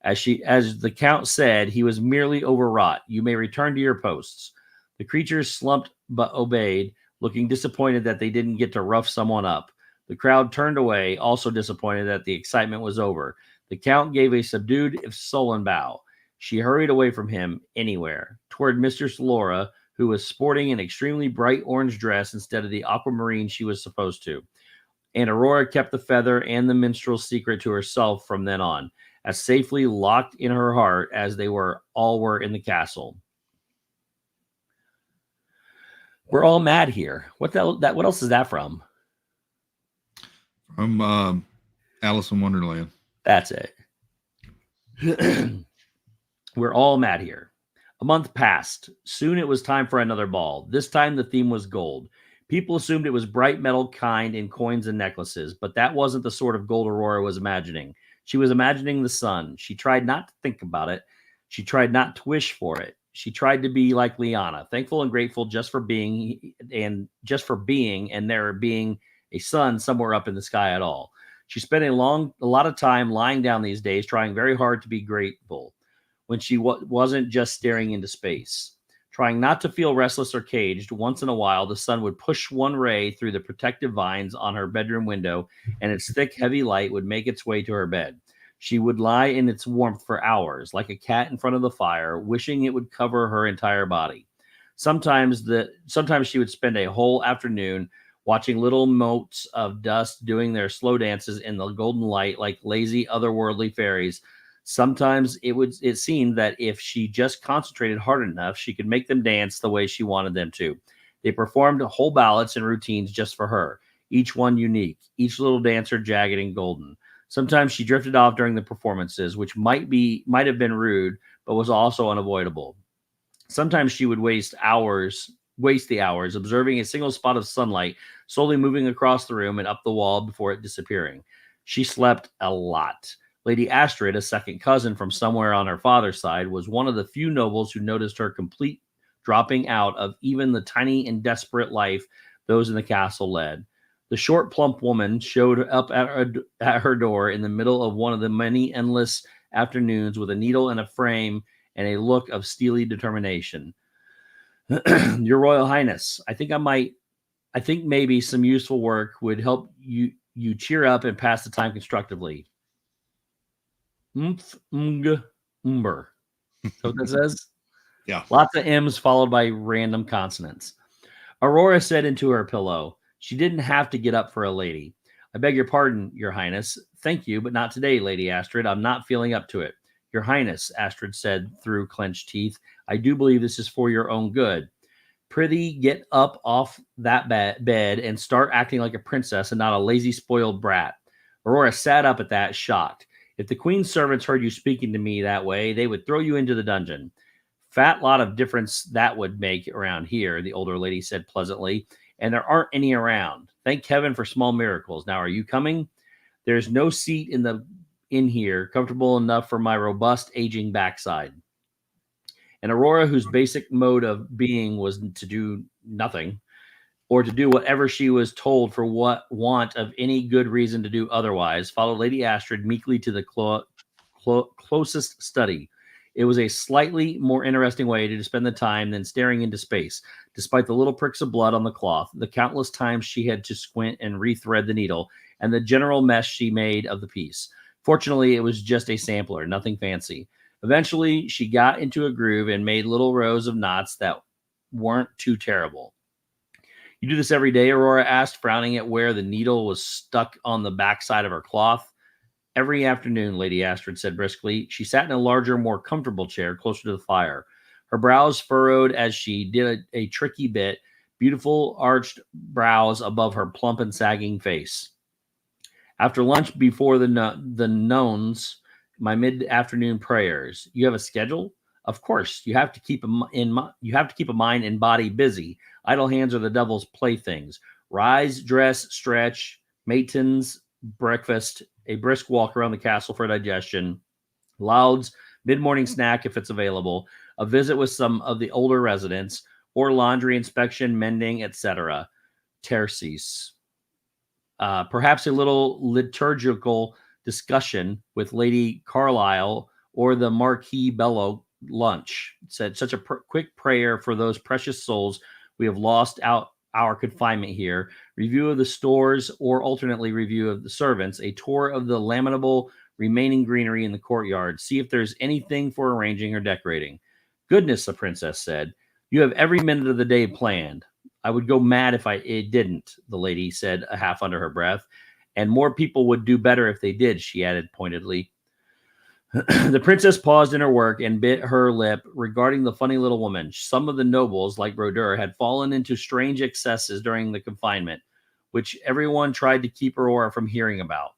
As the count said, he was merely overwrought. You may return to your posts. The creatures slumped but obeyed, looking disappointed that they didn't get to rough someone up. The crowd turned away, also disappointed that the excitement was over. The count gave a subdued, if sullen bow. She hurried away from him, anywhere, toward Mistress Laura, who was sporting an extremely bright orange dress instead of the aquamarine she was supposed to. And Aurora kept the feather and the minstrel's secret to herself from then on, as safely locked in her heart as they all were in the castle. We're all mad here. What else is that from? From Alice in Wonderland. That's it. We're all mad here. A month passed. Soon it was time for another ball. This time the theme was gold. People assumed it was bright metal kind in coins and necklaces, but that wasn't the sort of gold Aurora was imagining. She was imagining the sun. She tried not to think about it. She tried not to wish for it. She tried to be like Liana, thankful and grateful just for being and there being a sun somewhere up in the sky at all. She spent a lot of time lying down these days, trying very hard to be grateful when she wasn't just staring into space. Trying not to feel restless or caged, once in a while, the sun would push one ray through the protective vines on her bedroom window, and its thick, heavy light would make its way to her bed. She would lie in its warmth for hours, like a cat in front of the fire, wishing it would cover her entire body. Sometimes she would spend a whole afternoon watching little motes of dust doing their slow dances in the golden light like lazy, otherworldly fairies. Sometimes it seemed that if she just concentrated hard enough, she could make them dance the way she wanted them to. They performed whole ballads and routines just for her, each one unique, each little dancer jagged and golden. Sometimes she drifted off during the performances, which might have been rude, but was also unavoidable. Sometimes she would waste the hours observing a single spot of sunlight slowly moving across the room and up the wall before it disappearing. She slept a lot. Lady Astrid, a second cousin from somewhere on her father's side, was one of the few nobles who noticed her complete dropping out of even the tiny and desperate life those in the castle led. The short, plump woman showed up at her door in the middle of one of the many endless afternoons with a needle and a frame and a look of steely determination. Your Royal Highness, I think maybe some useful work would help you cheer up and pass the time constructively. Umber. So what that says? Yeah. Lots of M's followed by random consonants. Aurora said into her pillow. She didn't have to get up for a lady. I beg your pardon, Your Highness. Thank you, but not today, Lady Astrid. I'm not feeling up to it. Your Highness, Astrid said through clenched teeth, I do believe this is for your own good. Prithee, get up off that bed and start acting like a princess and not a lazy, spoiled brat. Aurora sat up at that, shocked. If the queen's servants heard you speaking to me that way, they would throw you into the dungeon. Fat lot of difference that would make around here, the older lady said pleasantly, and there aren't any around. Thank heaven for small miracles. Now, are you coming? There's no seat in here comfortable enough for my robust aging backside. And Aurora, whose basic mode of being was to do nothing, or to do whatever she was told for what want of any good reason to do otherwise, followed Lady Astrid meekly to the closest study. It was a slightly more interesting way to spend the time than staring into space, despite the little pricks of blood on the cloth, the countless times she had to squint and rethread the needle, and the general mess she made of the piece. Fortunately, it was just a sampler, nothing fancy. Eventually, she got into a groove and made little rows of knots that weren't too terrible. You do this every day, Aurora asked, frowning at where the needle was stuck on the backside of her cloth. Every afternoon, Lady Astrid said briskly. She sat in a larger, more comfortable chair closer to the fire. Her brows furrowed as she did a tricky bit, beautiful arched brows above her plump and sagging face. After lunch, before the nones, my mid-afternoon prayers. You have a schedule? Of course, you have to keep a mind and body busy. Idle hands are the devil's playthings. Rise, dress, stretch, matins, breakfast, a brisk walk around the castle for digestion, Loud's mid-morning snack if it's available, a visit with some of the older residents, or laundry inspection, mending, etc. Terces. Perhaps a little liturgical discussion with Lady Carlisle or the Marquis Bello lunch. Said such a quick prayer for those precious souls we have lost out our confinement here, review of the stores, or alternately review of the servants, a tour of the lamentable remaining greenery in the courtyard, see if there's anything for arranging or decorating. Goodness, the princess said, you have every minute of the day planned. I would go mad if it didn't, the lady said, a half under her breath, and more people would do better if they did, she added pointedly. The princess paused in her work and bit her lip regarding the funny little woman. Some of the nobles, like Brodeur, had fallen into strange excesses during the confinement, which everyone tried to keep Aurora from hearing about.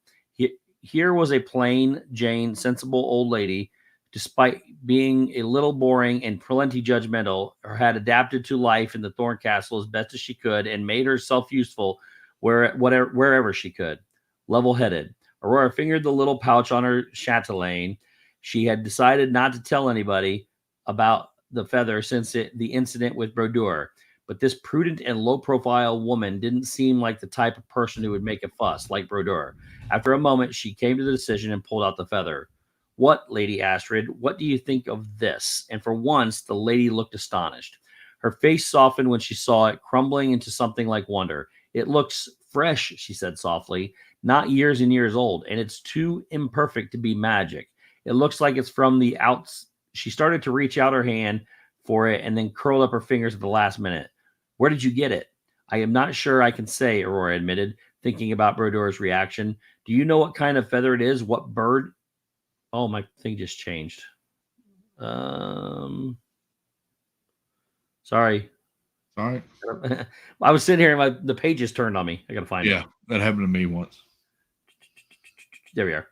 Here was a plain Jane, sensible old lady, despite being a little boring and plenty judgmental, had adapted to life in the Thorn Castle as best as she could and made herself useful wherever she could. Level-headed. Aurora fingered the little pouch on her chatelaine. She had decided not to tell anybody about the feather since the incident with Brodeur, but this prudent and low-profile woman didn't seem like the type of person who would make a fuss, like Brodeur. After a moment, she came to the decision and pulled out the feather. What, Lady Astrid, what do you think of this? And for once, the lady looked astonished. Her face softened when she saw it, crumbling into something like wonder. It looks fresh, she said softly, not years and years old, and it's too imperfect to be magic. It looks like it's from the outs. She started to reach out her hand for it and then curled up her fingers at the last minute. Where did you get it? I am not sure I can say, Aurora admitted, thinking about Brodeur's reaction. Do you know what kind of feather it is? What bird? Oh, my thing just changed. Sorry. Sorry. I was sitting here and the pages turned on me. I got to find it. Yeah, that happened to me once. There we are.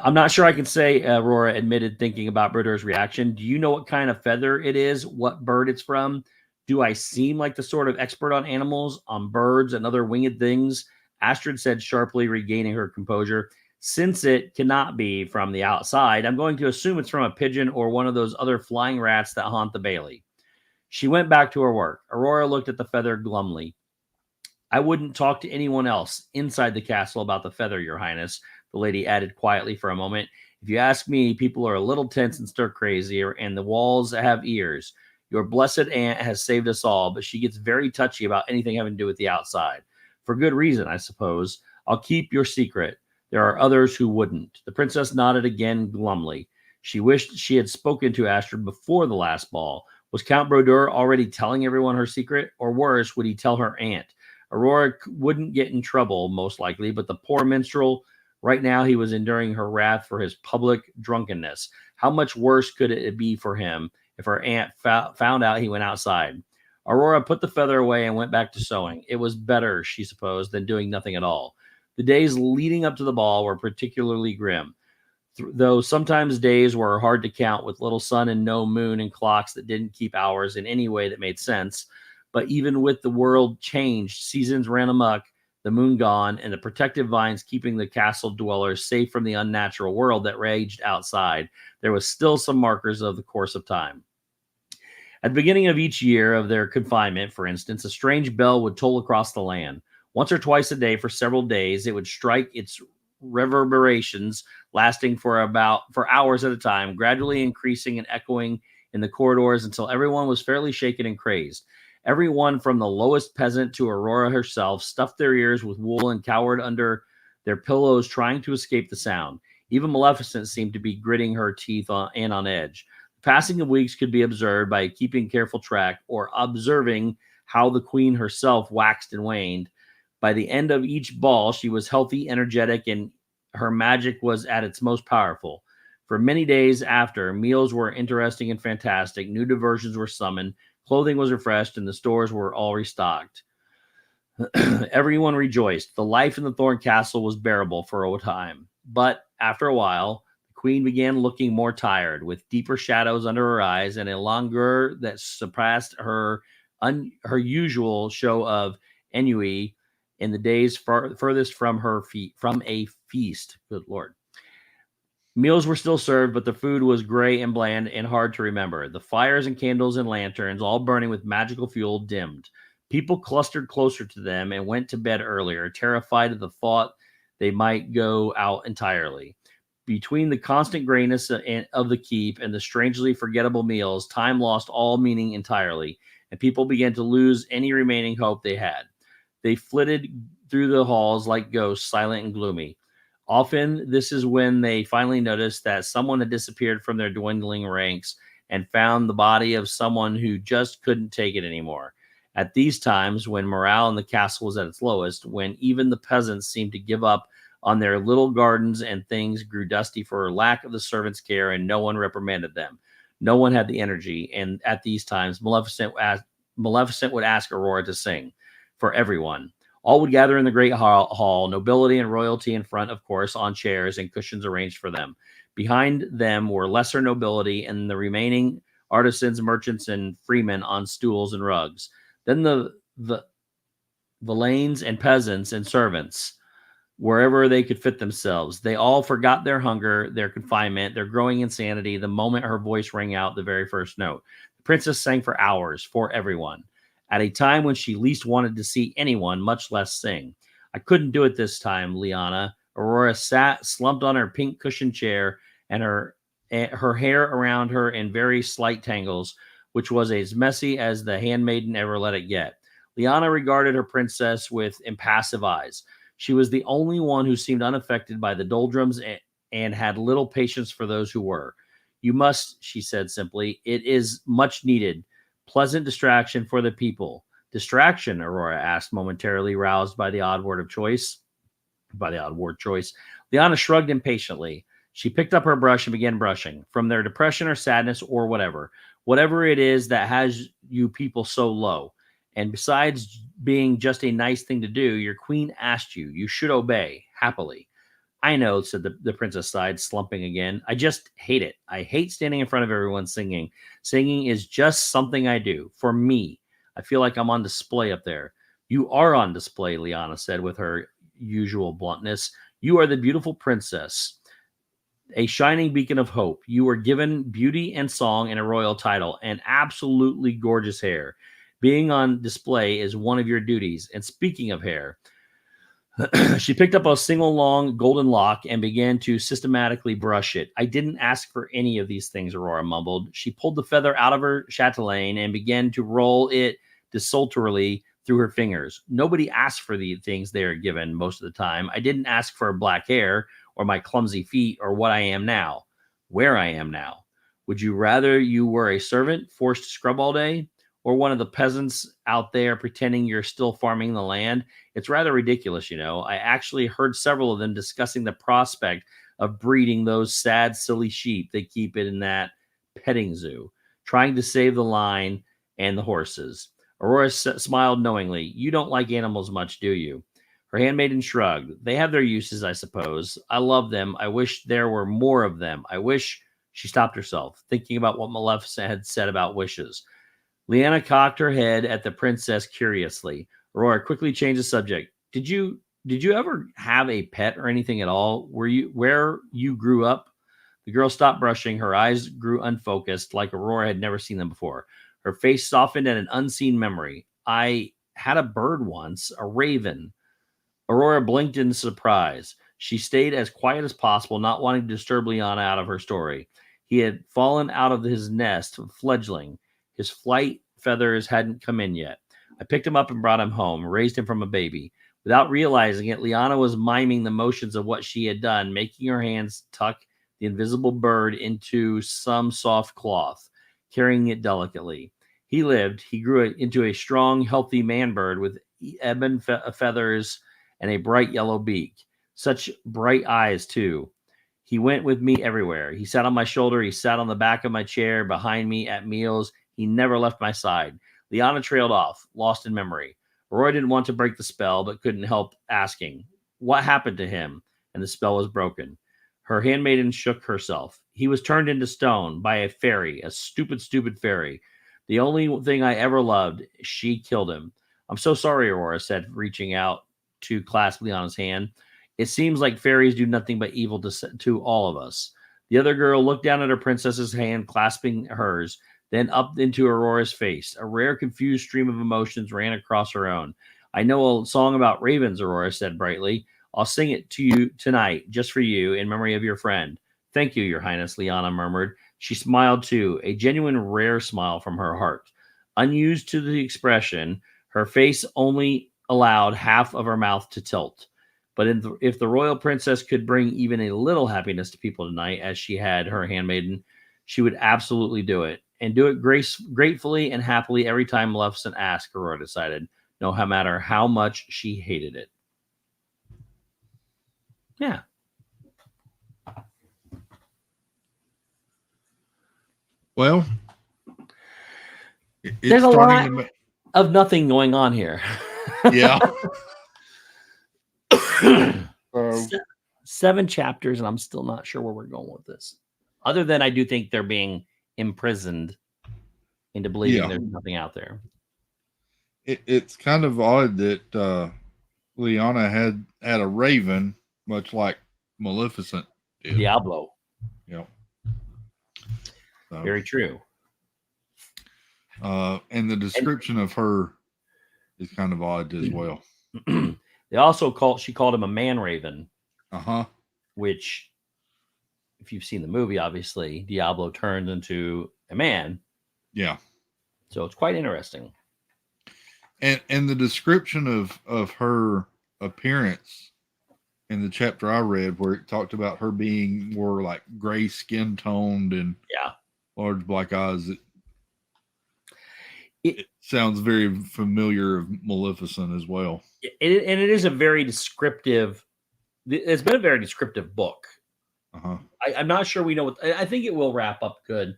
I'm not sure I can say, Aurora admitted, thinking about Brodeur's reaction. Do you know what kind of feather it is? What bird it's from? Do I seem like the sort of expert on animals, on birds, and other winged things? Astrid said sharply, regaining her composure. Since it cannot be from the outside, I'm going to assume it's from a pigeon or one of those other flying rats that haunt the Bailey. She went back to her work. Aurora looked at the feather glumly. I wouldn't talk to anyone else inside the castle about the feather, Your Highness, the lady added quietly for a moment. If you ask me, people are a little tense and stir-crazy, and the walls have ears. Your blessed aunt has saved us all, but she gets very touchy about anything having to do with the outside. For good reason, I suppose. I'll keep your secret. There are others who wouldn't. The princess nodded again glumly. She wished she had spoken to Astrid before the last ball. Was Count Brodeur already telling everyone her secret? Or worse, would he tell her aunt? Aurora wouldn't get in trouble, most likely, but the poor minstrel Right now, he was enduring her wrath for his public drunkenness. How much worse could it be for him if her aunt found out he went outside? Aurora put the feather away and went back to sewing. It was better, she supposed, than doing nothing at all. The days leading up to the ball were particularly grim, though sometimes days were hard to count with little sun and no moon and clocks that didn't keep hours in any way that made sense. But even with the world changed, seasons ran amok, the moon gone, and the protective vines keeping the castle dwellers safe from the unnatural world that raged outside, there was still some markers of the course of time. At the beginning of each year of their confinement, for instance, a strange bell would toll across the land. Once or twice a day for several days, it would strike its reverberations lasting for hours at a time, gradually increasing and echoing in the corridors until everyone was fairly shaken and crazed. Everyone from the lowest peasant to Aurora herself stuffed their ears with wool and cowered under their pillows trying to escape the sound. Even Maleficent seemed to be gritting her teeth on edge. The passing of weeks could be observed by keeping careful track or observing how the queen herself waxed and waned. By the end of each ball, she was healthy, energetic, and her magic was at its most powerful. For many days after, meals were interesting and fantastic, new diversions were summoned, clothing was refreshed, and the stores were all restocked. Everyone rejoiced. The life in the Thorn Castle was bearable for a time. But after a while, the queen began looking more tired, with deeper shadows under her eyes and a languor that surpassed her usual show of ennui in the days furthest from a feast. Good Lord. Meals were still served, but the food was gray and bland and hard to remember. The fires and candles and lanterns, all burning with magical fuel, dimmed. People clustered closer to them and went to bed earlier, terrified of the thought they might go out entirely. Between the constant grayness of the keep and the strangely forgettable meals, time lost all meaning entirely, and people began to lose any remaining hope they had. They flitted through the halls like ghosts, silent and gloomy. Often, this is when they finally noticed that someone had disappeared from their dwindling ranks and found the body of someone who just couldn't take it anymore. At these times, when morale in the castle was at its lowest, when even the peasants seemed to give up on their little gardens and things grew dusty for lack of the servants' care and no one reprimanded them, no one had the energy, and at these times, Maleficent would ask Aurora to sing for everyone. All would gather in the great hall, nobility and royalty in front, of course, on chairs and cushions arranged for them. Behind them were lesser nobility and the remaining artisans, merchants, and freemen on stools and rugs. Then the villeins and peasants and servants, wherever they could fit themselves. They all forgot their hunger, their confinement, their growing insanity the moment her voice rang out the very first note. The princess sang for hours, for everyone, at a time when she least wanted to see anyone, much less sing. I couldn't do it this time, Liana. Aurora sat slumped on her pink cushioned chair, and her hair around her in very slight tangles, which was as messy as the handmaiden ever let it get. Liana regarded her princess with impassive eyes. She was the only one who seemed unaffected by the doldrums and had little patience for those who were. You must, she said simply. It is much needed. Pleasant distraction for the people. Distraction, Aurora asked, momentarily roused by the odd word choice. Liana shrugged impatiently. She picked up her brush and began brushing. From their depression or sadness or whatever it is that has you people so low. And besides being just a nice thing to do, your queen asked you. You should obey, happily. I know, said the princess sighed, slumping again. I just hate it. I hate standing in front of everyone singing. Singing is just something I do. For me. I feel like I'm on display up there. You are on display, Liana said with her usual bluntness. You are the beautiful princess, a shining beacon of hope. You were given beauty and song and a royal title and absolutely gorgeous hair. Being on display is one of your duties. And speaking of hair, she picked up a single long golden lock and began to systematically brush it. I didn't ask for any of these things, Aurora mumbled. She pulled the feather out of her chatelaine and began to roll it desultorily through her fingers. Nobody asked for the things they are given most of the time. I didn't ask for black hair or my clumsy feet or what I am now, where I am now. Would you rather you were a servant forced to scrub all day? or one of the peasants out there pretending you're still farming the land. It's rather ridiculous, you know. I actually heard several of them discussing the prospect of breeding those sad, silly sheep they keep in that petting zoo, trying to save the line and the horses. Aurora smiled knowingly. You don't like animals much, do you? Her handmaiden shrugged. They have their uses, I suppose. I love them. I wish there were more of them. I wish. She stopped herself, thinking about what Maleficent had said about wishes. Lyanna cocked her head at the princess curiously. Aurora quickly changed the subject. Did you ever have a pet or anything at all? Where you grew up? The girl stopped brushing. Her eyes grew unfocused, like Aurora had never seen them before. Her face softened at an unseen memory. I had a bird once, a raven. Aurora blinked in surprise. She stayed as quiet as possible, not wanting to disturb Lyanna out of her story. He had fallen out of his nest, fledgling. His flight feathers hadn't come in yet. I picked him up and brought him home, raised him from a baby. Without realizing it, Lyanna was miming the motions of what she had done, making her hands tuck the invisible bird into some soft cloth, carrying it delicately. He lived. He grew into a strong, healthy man bird with ebon feathers and a bright yellow beak. Such bright eyes, too. He went with me everywhere. He sat on my shoulder. He sat on the back of my chair behind me at meals. He never left my side. Lyanna trailed off, lost in memory. Aurora didn't want to break the spell, but couldn't help asking, what happened to him? And the spell was broken. Her handmaiden shook herself. He was turned into stone by a fairy, a stupid, stupid fairy. The only thing I ever loved, she killed him. I'm so sorry, Aurora said, reaching out to clasp Lyanna's hand. It seems like fairies do nothing but evil to all of us. The other girl looked down at her princess's hand, clasping hers, then up into Aurora's face. A rare, confused stream of emotions ran across her own. I know a song about ravens, Aurora said brightly. I'll sing it to you tonight, just for you, in memory of your friend. Thank you, Your Highness, Lyanna murmured. She smiled too, a genuine, rare smile from her heart. Unused to the expression, her face only allowed half of her mouth to tilt. But if the royal princess could bring even a little happiness to people tonight, as she had her handmaiden, she would absolutely do it. And do it gratefully and happily every time Maleficent asked, Aurora decided, no matter how much she hated it. Yeah. Well, there's a lot of nothing going on here. Yeah. 7 chapters, and I'm still not sure where we're going with this. Other than I do think they're being imprisoned into believing there's nothing out there. It's kind of odd that Lyanna had a raven, much like Maleficent did. Diablo. Yeah. So, very true. And the description of her is kind of odd as well. They also she called him a man raven. Uh-huh. Which, if you've seen the movie, obviously, Diablo turned into a man. Yeah. So it's quite interesting. And the description of her appearance in the chapter I read, where it talked about her being more like gray skin toned and large black eyes, it sounds very familiar of Maleficent as well. And it is a very descriptive. It's been a very descriptive book. Uh-huh. I'm not sure we know what. I think it will wrap up good.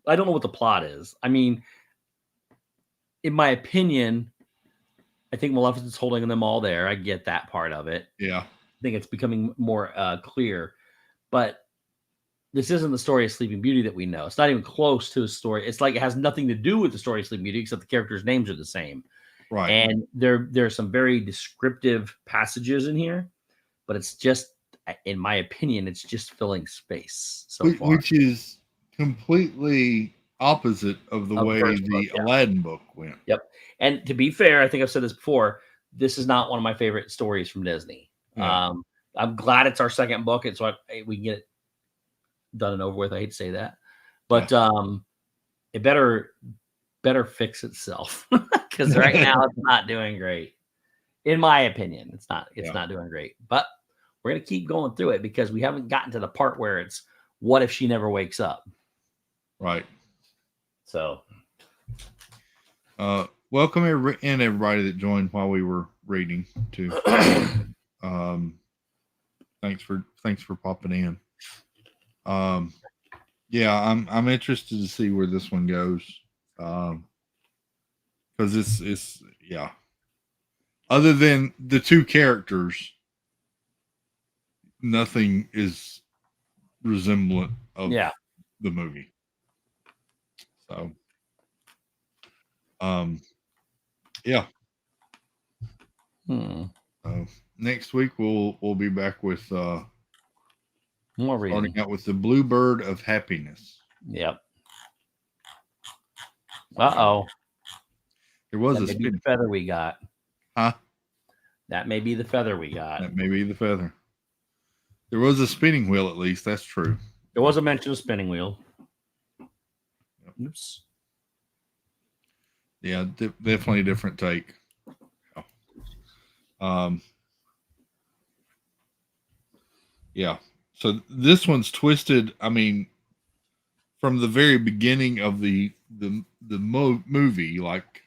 I don't know what the plot is. I mean, in my opinion, I think Maleficent's holding them all there. I get that part of it. Yeah. I think it's becoming more clear. But this isn't the story of Sleeping Beauty that we know. It's not even close to the story. It's like it has nothing to do with the story of Sleeping Beauty, except the characters' names are the same. Right. And there are some very descriptive passages in here, but it's just, in my opinion, it's just filling space so far. Which is completely opposite of the way the Aladdin book went. Yep. And to be fair, I think I've said this before, this is not one of my favorite stories from Disney. Yeah. I'm glad it's our second book. It's what we can get it done and over with. I hate to say that, but it better fix itself because right now it's not doing great. In my opinion, it's not doing great, but we're going to keep going through it because we haven't gotten to the part where it's what if she never wakes up? Right. So Welcome in everybody that joined while we were reading too. Thanks for popping in. Yeah, I'm interested to see where this one goes. Because it's yeah. Other than the two characters, nothing is resemblant of the movie. So, yeah. Next week we'll be back with more reading. Starting out with the Bluebird of Happiness. Yep. Uh-oh. There was that a may be the feather we got. Huh? That may be the feather we got. That may be the feather. There was a spinning wheel, at least. That's true. There was a mention of spinning wheel. Yep. Oops. Yeah, definitely a different take. Yeah. So this one's twisted. I mean, from the very beginning of the movie, like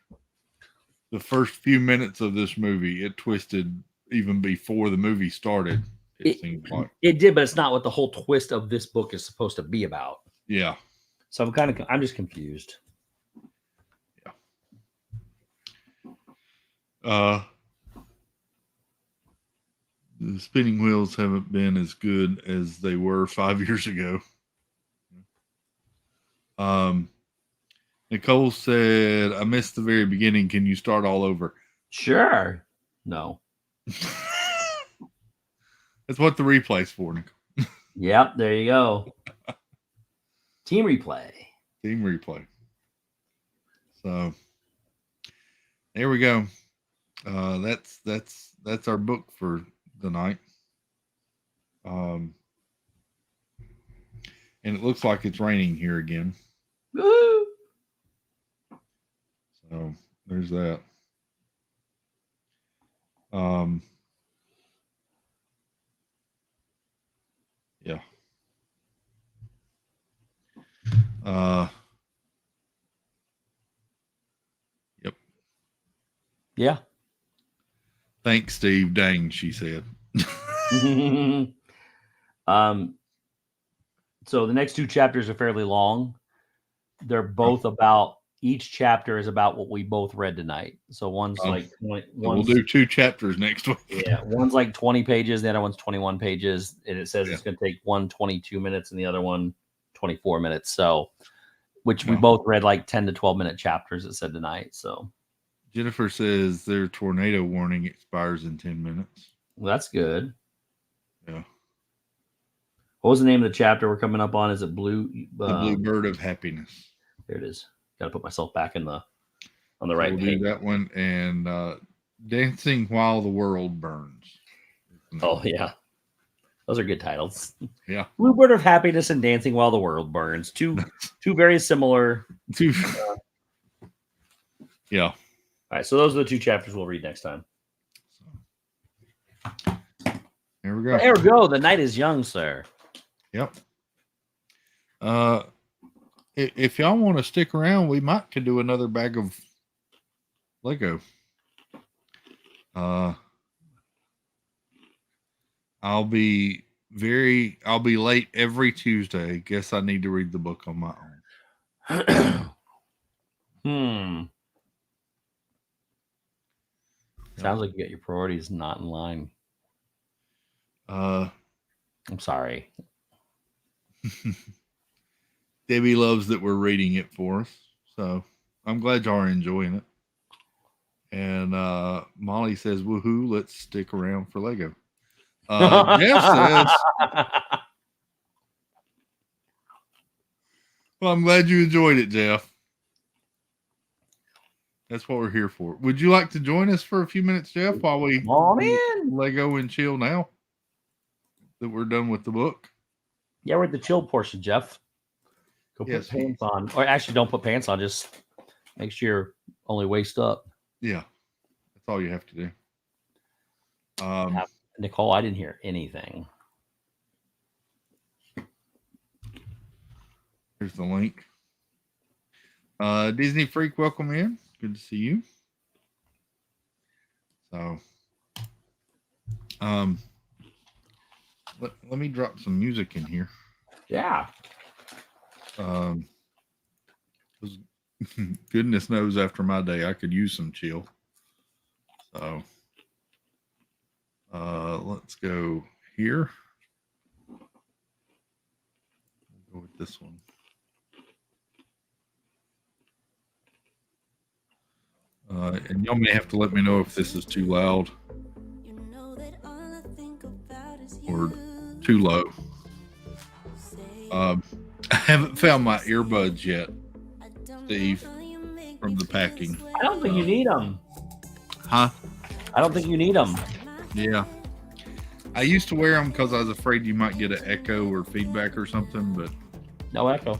the first few minutes of this movie, it twisted even before the movie started. It seems like it did, but it's not what the whole twist of this book is supposed to be about. Yeah. So I'm just confused. Yeah. The spinning wheels haven't been as good as they were 5 years ago. Nicole said, I missed the very beginning. Can you start all over? Sure. No. That's what the replay's for, Nicole. Yep, there you go. Team replay. Team replay. So there we go. That's our book for the night. And it looks like it's raining here again. Woo! So there's that. Yeah. Yep. Yeah. Thanks, Steve. Dang, she said. So the next two chapters are fairly long. They're both about, each chapter is about what we both read tonight. So one's like 20, we'll do 2 chapters next week. Yeah, one's like 20 pages, the other one's 21 pages, and it says it's going to take one 22 minutes and the other one 24 minutes. So, which we both read like 10 to 12 minute chapters, it said tonight. So Jennifer says their tornado warning expires in 10 minutes. Well, that's good. Yeah. What was the name of the chapter we're coming up on? Is it the Bluebird of Happiness? There it is. Got to put myself back on the right page. Do that one and Dancing While the World Burns. Oh yeah, those are good titles. Yeah. Bluebird of Happiness and Dancing While the World Burns. Two very similar. Yeah. All right, so those are the 2 chapters we'll read next time. There we go. There we go. The night is young, sir. Yep. If y'all want to stick around, we might could do another bag of Lego. I'll be late every Tuesday. Guess I need to read the book on my own. Sounds like you got your priorities not in line. I'm sorry. Debbie loves that we're reading it for us, so I'm glad y'all are enjoying it. And Molly says, "Woohoo! Let's stick around for Lego." Jeff says, "Well, I'm glad you enjoyed it, Jeff. That's what we're here for. Would you like to join us for a few minutes, Jeff, while we Lego and chill now that we're done with the book?" Yeah, we're at the chill portion, Jeff. Go put pants on. Or actually, don't put pants on. Just make sure you're only waist up. Yeah. That's all you have to do. Nicole, I didn't hear anything. Here's the link. Disney Freak, welcome in. Good to see you. So, let me drop some music in here. Yeah. 'Cause goodness knows after my day, I could use some chill. So, let's go here. We'll go with this one. And y'all may have to let me know if this is too loud or too low. I haven't found my earbuds yet, Steve, from the packing. I don't think you need them. Huh? I don't think you need them. Yeah. I used to wear them because I was afraid you might get an echo or feedback or something, but No echo.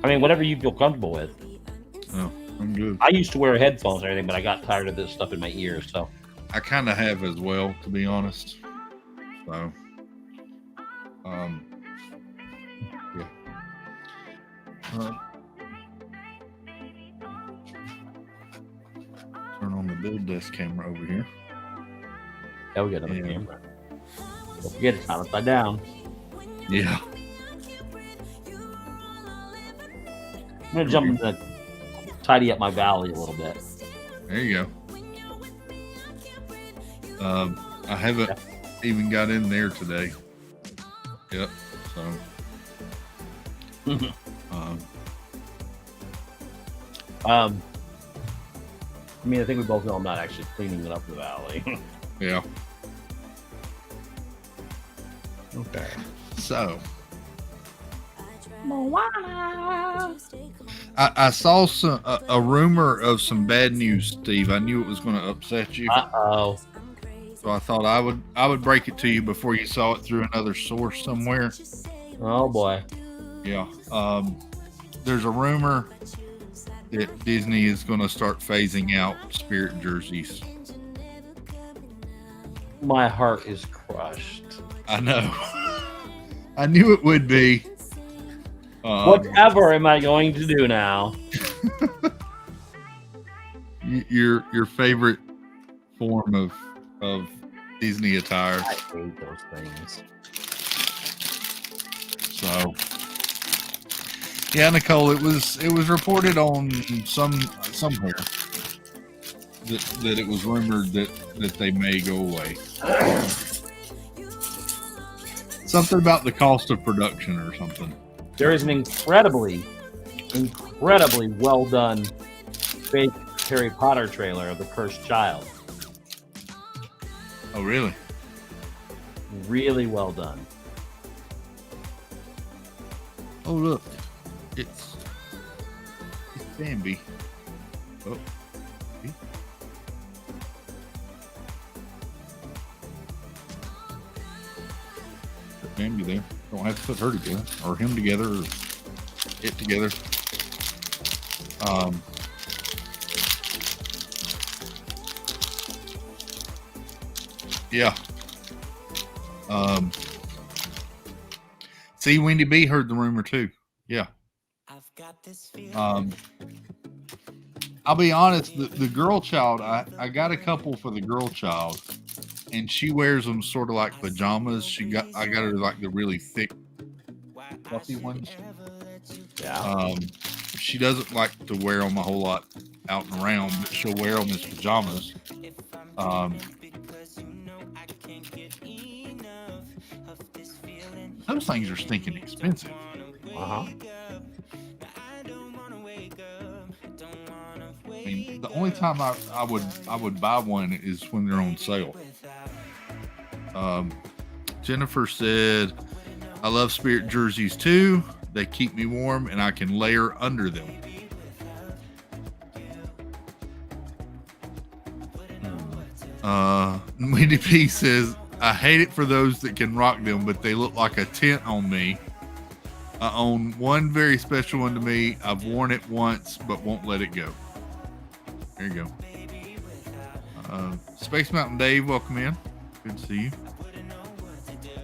I mean, whatever you feel comfortable with. no, I'm good. I used to wear headphones and everything, but I got tired of this stuff in my ears. So I kind of have as well, to be honest. So, yeah. Turn on the build desk camera over here. yeah, we got another Yeah. camera. Don't forget it's not upside down. Yeah. I'm gonna jump into tidy up my valley a little bit. There you go. I haven't even got in there today. Yep. So, I mean, I think we both know I'm not actually cleaning it up the valley. yeah. Okay. So, I saw a rumor of some bad news, Steve. I knew it was going to upset you, Uh-oh. so I thought I would break it to you before you saw it through another source somewhere. Oh boy. Yeah. There's a rumor that Disney is going to start phasing out Spirit jerseys. My heart is crushed. I know. I knew it would be. Whatever am I going to do now? Your favorite form of Disney attire. I hate those things. So, yeah, Nicole, it was reported on somewhere that it was rumored that they may go away. Something about the cost of production or something. There is an incredibly well done fake Harry Potter trailer of the Cursed Child. Oh, really? Really well done. Oh, look, it's Bambi. Oh, see? Put Bambi there. Don't have to put her together or him together or it together. Yeah. See, Wendy B heard the rumor too. Yeah. I'll be honest, the girl child, I got a couple for the girl child, and she wears them sort of like pajamas. I got her like the really thick, fluffy ones. Yeah. She doesn't like to wear them a whole lot out and around, but she'll wear them as pajamas. Those things are stinking expensive. Uh-huh. I mean, the only time I would buy one is when they're on sale. Jennifer said, "I love Spirit jerseys too. They keep me warm and I can layer under them." Wendy P says, "I hate it for those that can rock them, but they look like a tent on me. I own one very special one to me. I've worn it once, but won't let it go." There you go. Space Mountain Dave, welcome in. Good to see you.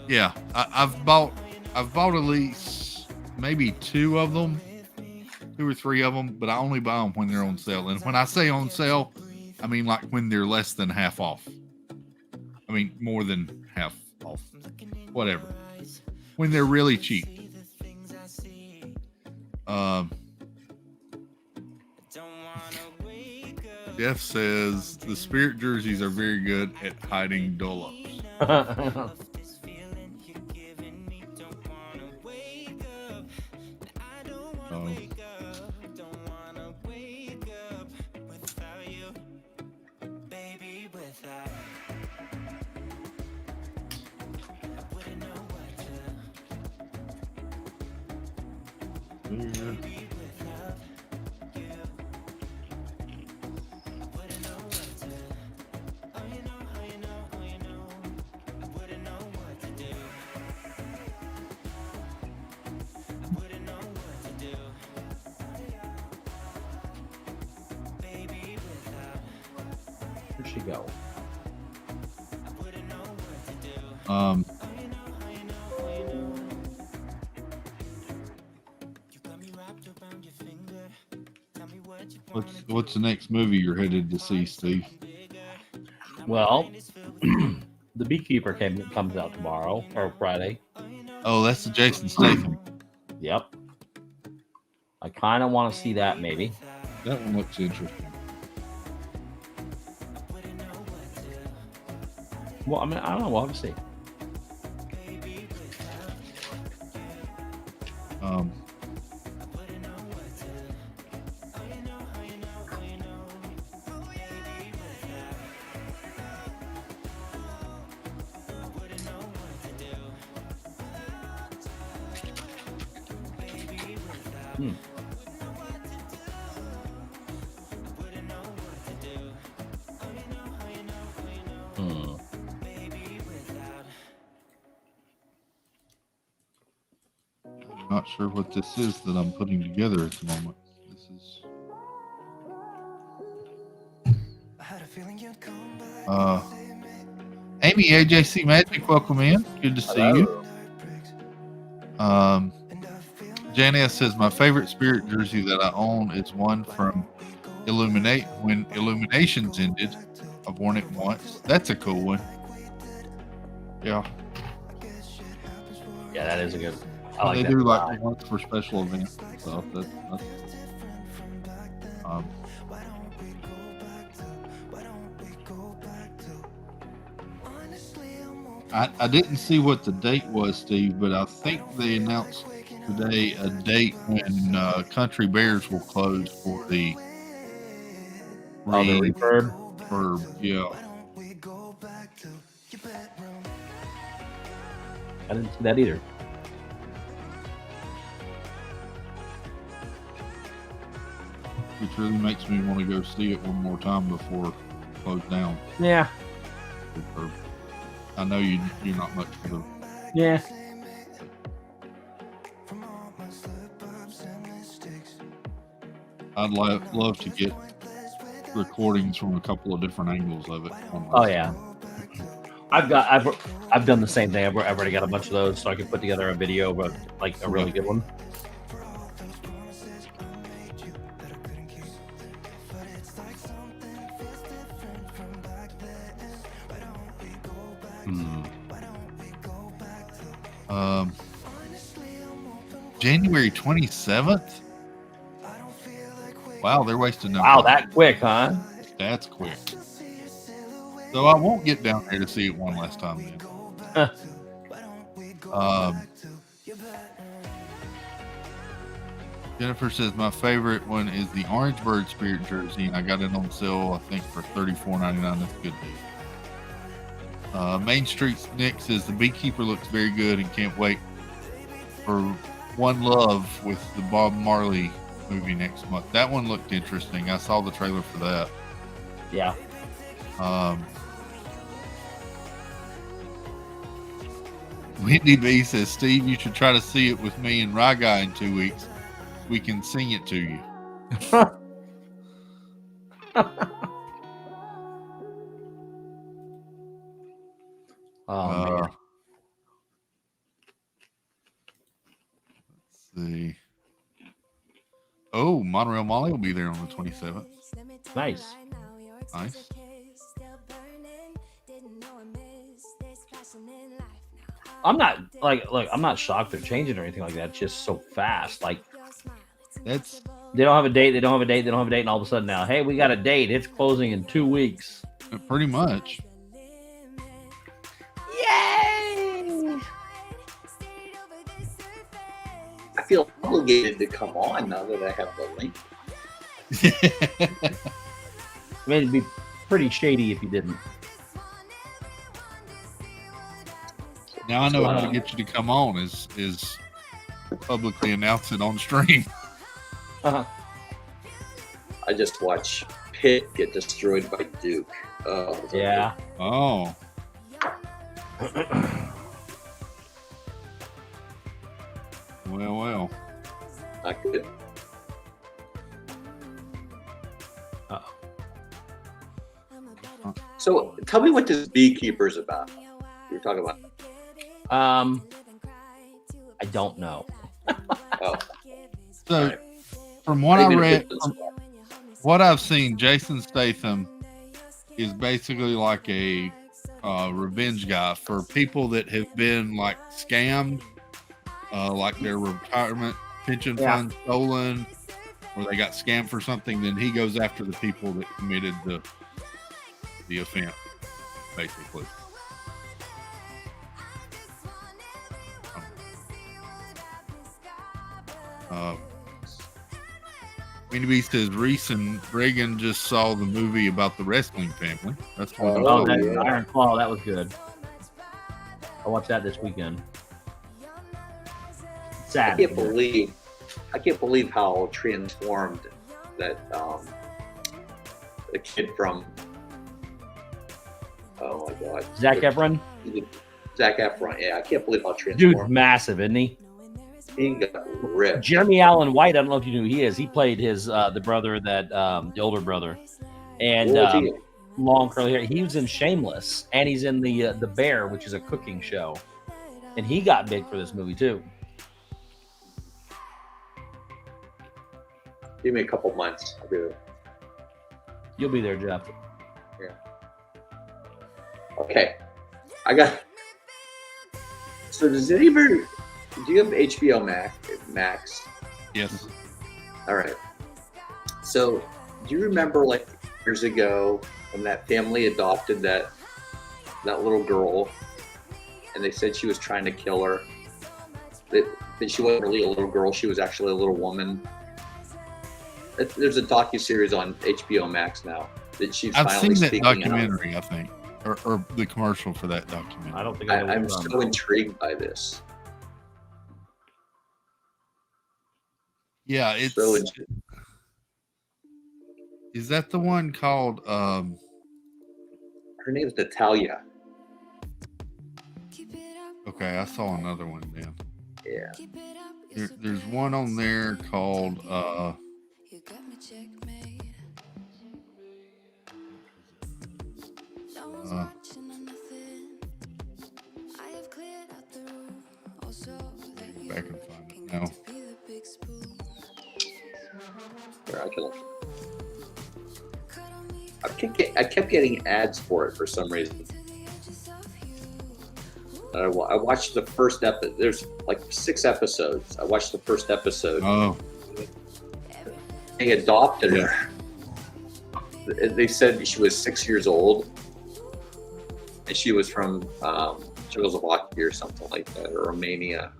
Yeah, I've bought at least maybe two of them. 2 or 3 of them, but I only buy them when they're on sale. And when I say on sale, I mean like when they're less than half off. I mean more than half off. Whatever. When they're really cheap. Jeff says the Spirit jerseys are very good at hiding dull-ups. Where'd she go? What's the next movie you're headed to see, Steve? Well, The Beekeeper comes out tomorrow or Friday. Oh, that's the Jason Statham. Yep. I kind of want to see that maybe. That one looks interesting. Well, I mean, I don't know. We'll have to see. I'm not sure what this is that I'm putting together at the moment. This is Amy AJC Magic, welcome in. Good to see you. Janice says my favorite Spirit jersey that I own is one from Illuminate when Illuminations ended. I've worn it once. That's a cool one. Yeah. Yeah, that is a good. I like they that do design. like ones for special events and stuff. I didn't see what the date was, Steve, but I think they announced today a date when Country Bears will close for the refurb. Yeah. I didn't see that either. Which really makes me want to go see it one more time before it closed down. Yeah. I know you're not much for the. Yeah. I'd love to get recordings from a couple of different angles of it. Oh yeah. I've done the same thing. I've already got a bunch of those, so I can put together a video, but like a really good one. January 27th. Wow, they're wasting no Wow, time. that quick, huh? That's quick. So I won't get down there to see it one last time then. Jennifer says my favorite one is the Orangeburg Spirit jersey, and I got it on sale I think for $34.99. That's a good deal. Main Street Nick says the Beekeeper looks very good and can't wait for One Love with the Bob Marley movie next month. That one looked interesting. I saw the trailer for that. Yeah. Wendy B says, Steve, you should try to see it with me and Rye Guy in 2 weeks. We can sing it to you. Oh man. Let's see. Oh, Monorail Molly will be there on the 27th. Nice. Nice. I'm not I'm not shocked they're changing or anything like that. It's just so fast. Like That's they don't have a date. They don't have a date. They don't have a date. And all of a sudden now, hey, we got a date. It's closing in 2 weeks. pretty much. Yay! I feel obligated to come on now that I have the link. I mean, it'd be pretty shady if you didn't. Now I know how to get you to come on is publicly announce it on stream. Uh-huh. I just watch Pitt get destroyed by Duke. Oh, Yeah. Oh. Well. not good. Uh-oh. So tell me what this Beekeeper's about. You're talking about. I don't know. Oh, So right. from what I Maybe read, the- from what I've seen, Jason Statham is basically like a revenge guy for people that have been like scammed, like their retirement pension Yeah. fund stolen, or they got scammed for something. Then he goes after the people that committed the offense, basically. Minnie says Reagan just saw the movie about the wrestling family. That's what Oh, Oh, that yeah. Iron Claw, that was good. I watched that this weekend. I Sad. can't believe how transformed that the kid from. Oh my God, Zac Efron, Zac Efron. Yeah, I can't believe how dude's transformed. massive, isn't he? He got ripped. Jeremy Allen White. I don't know if you knew who he is. He played his the brother that the older brother, and What was he? long curly hair. He was in Shameless, and he's in the Bear, which is a cooking show, and he got big for this movie too. Give me a couple months. I'll be there. You'll be there, Jeff. Okay, I got. So do you have HBO Max? Yes. All right. So do you remember like years ago when that family adopted that little girl, and they said she was trying to kill her? That she wasn't really a little girl; she was actually a little woman. There's a docuseries on HBO Max now that she's I've finally seen that speaking out. documentary, I think, or the commercial for that documentary. I don't think I know I'm what you're so on. intrigued by this. Yeah, it's So is that the one called her name is Natalia. okay, I saw another one then. Yeah. There's one on there called back and find it now. Here, I kept getting ads for it for some reason. I watched the first episode. There's like 6 episodes. I watched the first episode. Oh, They adopted her. They said she was 6 years old, and she was from Czechoslovakia or something like that, or Romania,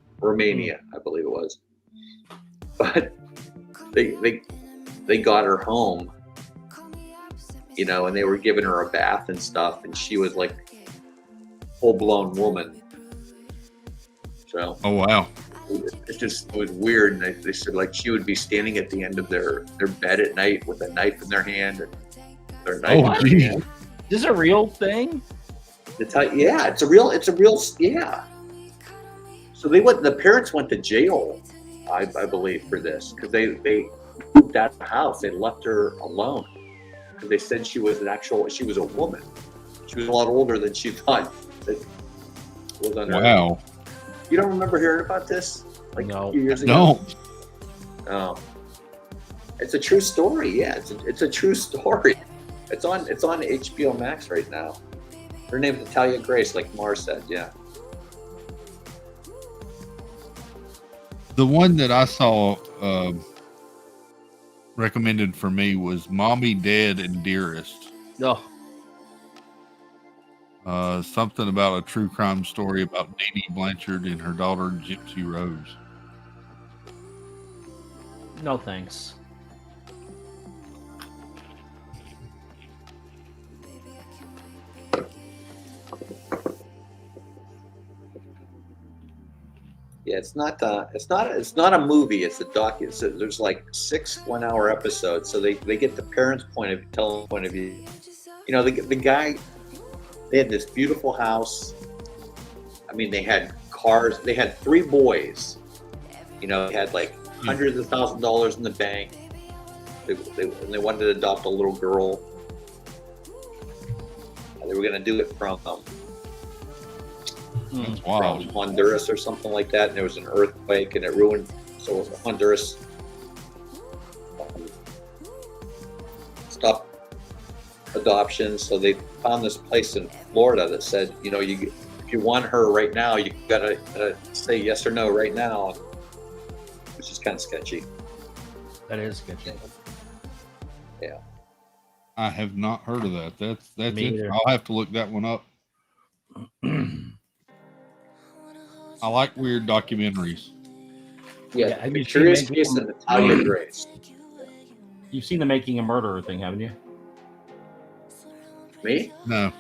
I believe it was. But they got her home, you know, and they were giving her a bath and stuff, and she was like full-blown woman. So oh wow. it was weird. And they said like she would be standing at the end of their bed at night with a knife in their hand, and their knife. Oh, in their gee. hand. Is this a real thing? Yeah, it's a real, yeah. So the parents went to jail, I believe, for this, because they moved out of the house. They left her alone because they said she was a woman. She was a lot older than she thought that was under. Wow. You don't remember hearing about this? Like No. a few years ago? No. Oh. It's a true story. Yeah, it's a true story. It's on HBO Max right now. Her name's Natalia Grace, like Mars said. Yeah. The one that I saw recommended for me was Mommy, Dad, and Dearest. Oh, Something about a true crime story about Dee Dee Blanchard and her daughter Gypsy Rose. no thanks. Yeah, it's not a movie. It's a doc. There's like 6 1-hour episodes, so they get the parents' point of view. You know, the guy. They had this beautiful house. I mean, they had cars. They had 3 boys. You know, they had like hundreds of $1,000s in the bank. They wanted to adopt a little girl. They were going to do it from That's wild. Honduras or something like that, and there was an earthquake and it ruined. So Honduras stopped adoption. So they found this place in Florida that said, you know, if you want her right now, you gotta say yes or no right now, which is kind of sketchy. That is sketchy. Yeah. I have not heard of that. That's Me it. either. I'll have to look that one up. I like weird documentaries. Yeah, have you Curious seen Case of Natalia Grace. You've seen the Making a Murderer thing, haven't you? Me? No,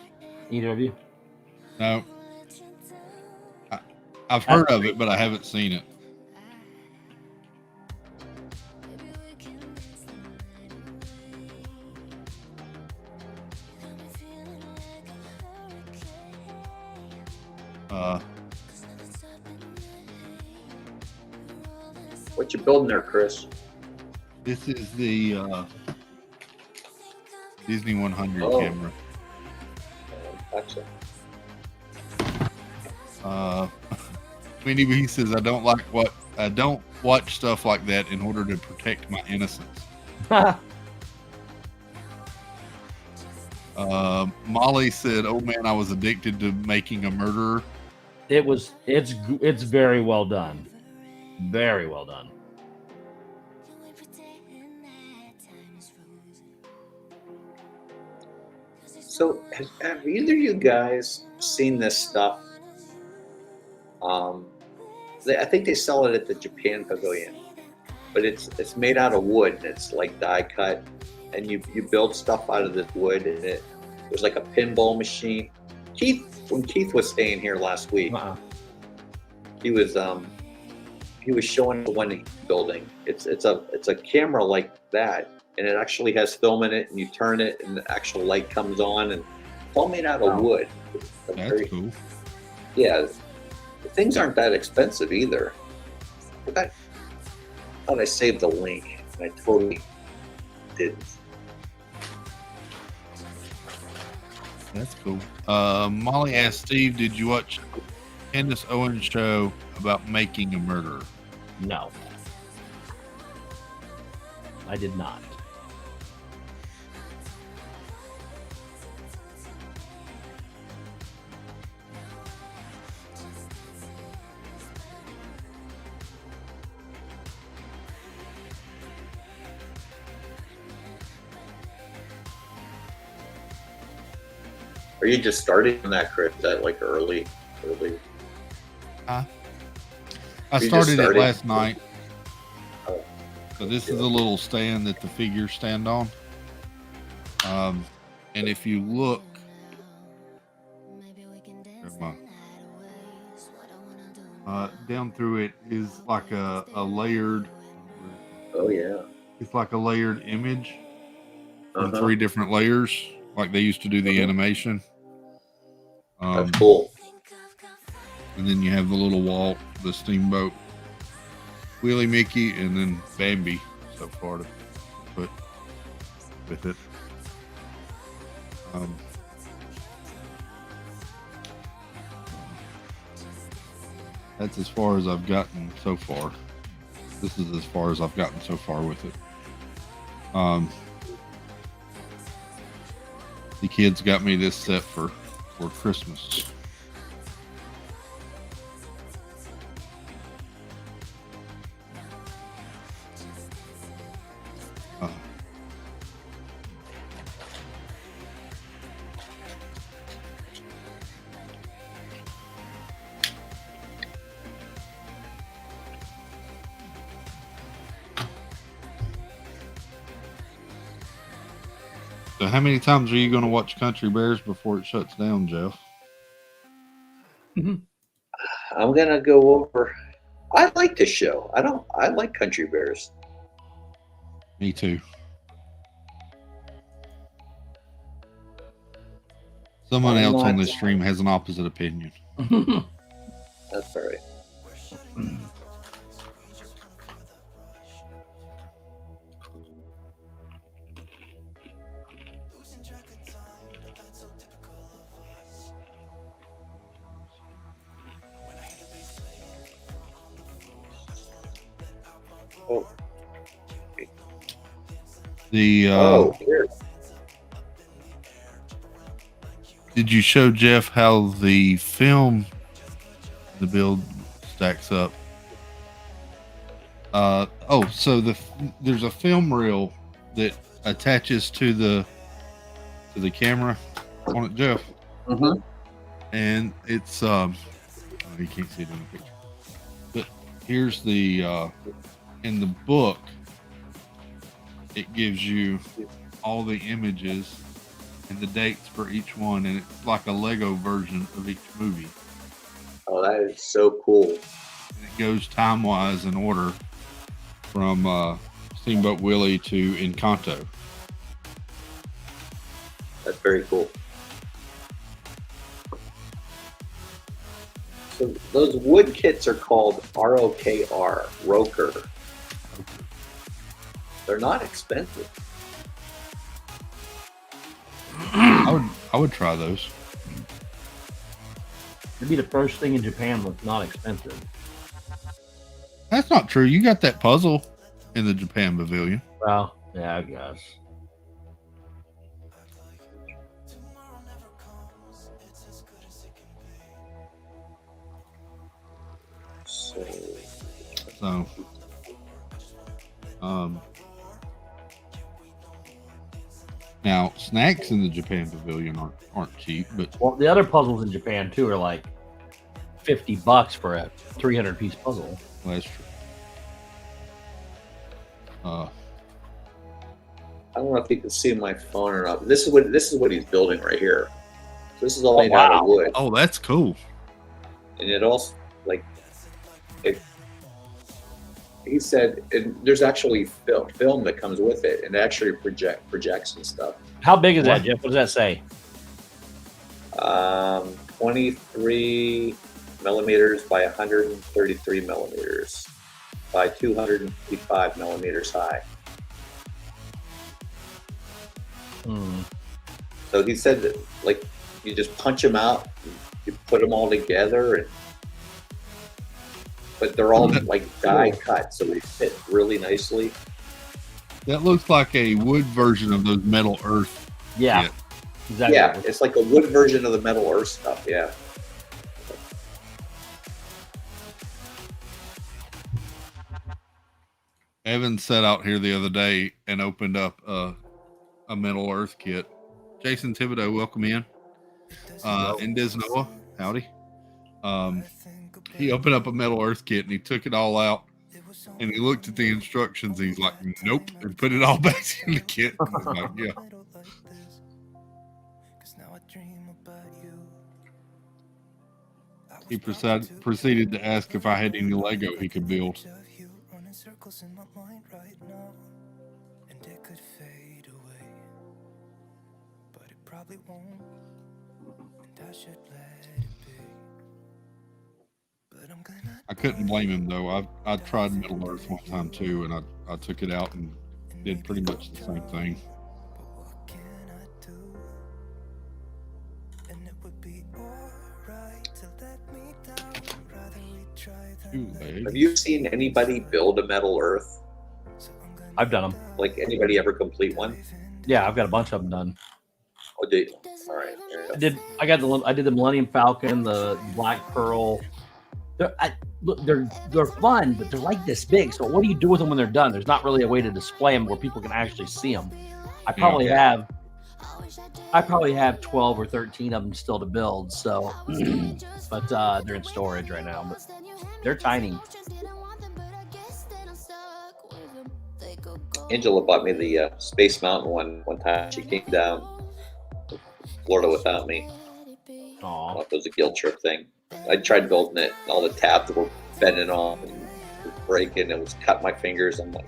Either of you? no. I've heard of it, but I haven't seen it. What you building there, Chris? This is the Disney 100 Oh. camera. Gotcha. Winnie B says I don't watch stuff like that in order to protect my innocence. Molly said, "Oh man, I was addicted to Making a Murderer." It's very well done. Very well done. So, have either of you guys seen this stuff? I think they sell it at the Japan Pavilion, but it's made out of wood and it's like die cut, and you build stuff out of this wood, and there's like a pinball machine. When Keith was staying here last week, he was showing the one he's building. It's a camera like that, and it actually has film in it, and you turn it, and the actual light comes on, and it's all made out of wood. That's cool. Yeah, the things aren't that expensive either. I thought I saved the link, and I totally didn't. That's cool. Molly asked Steve, "Did you watch Candace Owens' show about Making a Murderer?" No. I did not. Are you just starting on that, Chris? That like early? I just started it started? last night. Oh. So this is a little stand that the figures stand on. And if you look, down through it is like a layered. Oh yeah. It's like a layered image from Uh-huh. 3 different layers, like they used to do the animation. That's cool. And then you have the little Walt, the Steamboat, Willie Mickey, and then Bambi so far to put with it. That's as far as I've gotten so far. This is as far as I've gotten so far with it. The kids got me this set for Christmas. So how many times are you going to watch Country Bears before it shuts down, Jeff? I'm gonna go over. I like this show. I like Country Bears. Me too. Someone I'm else on not- this stream has an opposite opinion. That's all right. Oh, The here. did you show Jeff how the film, the build stacks up? So there's a film reel that attaches to the camera on it, Jeff, Mm-hmm. and it's you can't see it in the picture, but here's the in the book it gives you all the images and the dates for each one, and it's like a Lego version of each movie. Oh, that is so cool. And it goes time wise in order from Steamboat Willie to Encanto. That's very cool. So those wood kits are called ROKR, Roker. They're not expensive. I would try those. It'd be the first thing in Japan that's not expensive. That's not true. You got that puzzle in the Japan Pavilion. Well, yeah, I guess. So, So, now snacks in the Japan Pavilion aren't cheap, but Well, the other puzzles in Japan too are like $50 for a 300-piece puzzle. that's true. I don't know if you can see my phone or not. But this is what he's building right here. This is all made out of wood, Oh, that's cool. and it also he said there's actually film that comes with it, and it actually projects and stuff. How big is What? that, Jeff? What does that say? 23 millimeters by 133 millimeters by 255 millimeters high. So he said that, like, you just punch them out, you put them all together, but they're all like die cut, so they fit really nicely. That looks like a wood version of those Metal Earth. Yeah, Yeah. exactly. Yeah, it's like a wood version of the Metal Earth stuff. Yeah. Evan sat out here the other day and opened up a Metal Earth kit. Jason Thibodeau, welcome in. And Des Noah, howdy. He opened up a Metal Earth kit and he took it all out and he looked at the instructions and he's like, nope, and put it all back in the kit. I was like, yeah. He proceeded to ask if I had any Lego he could build. I couldn't blame him though. I tried Middle Earth one time too, and I took it out and did pretty much the same thing. Ooh, babe. Have you seen anybody build a Metal Earth? I've done them. Like anybody ever complete one? Yeah, I've got a bunch of them done. Oh, did all right. There you go. I did the Millennium Falcon, the Black Pearl. They're fun, but they're like this big. So what do you do with them when they're done? There's not really a way to display them where people can actually see them. I probably have 12 or 13 of them still to build. So, but they're in storage right now. But they're tiny. Angela bought me the Space Mountain one time. She came down to Florida without me. Aw. It was a guilt trip thing. I tried building it. All the tabs were bending off and breaking. It was cut my fingers. I'm like,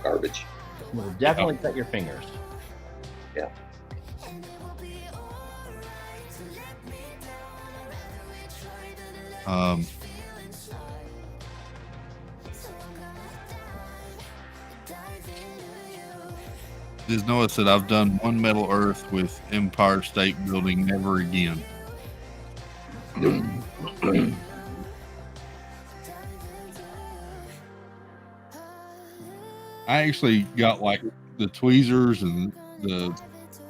garbage. Will definitely cut your fingers. Yeah. Just notice that I've done one Metal Earth with Empire State Building, never again. I actually got like the tweezers and the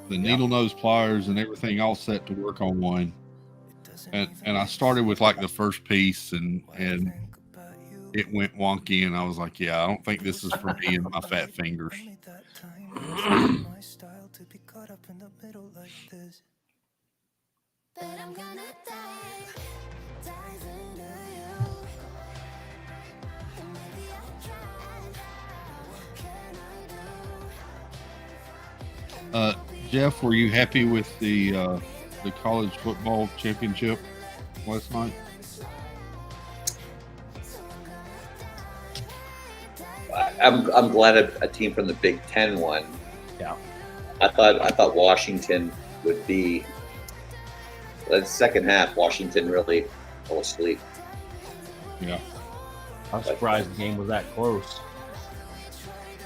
needle nose pliers and everything all set to work on one. And I started with like the first piece and it went wonky and I was like, yeah, I don't think this is for me and my fat fingers. Jeff, were you happy with the college football championship last night? I'm glad a team from the Big Ten won. Yeah. I thought Washington would be. The second half, Washington really fell asleep. Yeah. I'm surprised the game was that close.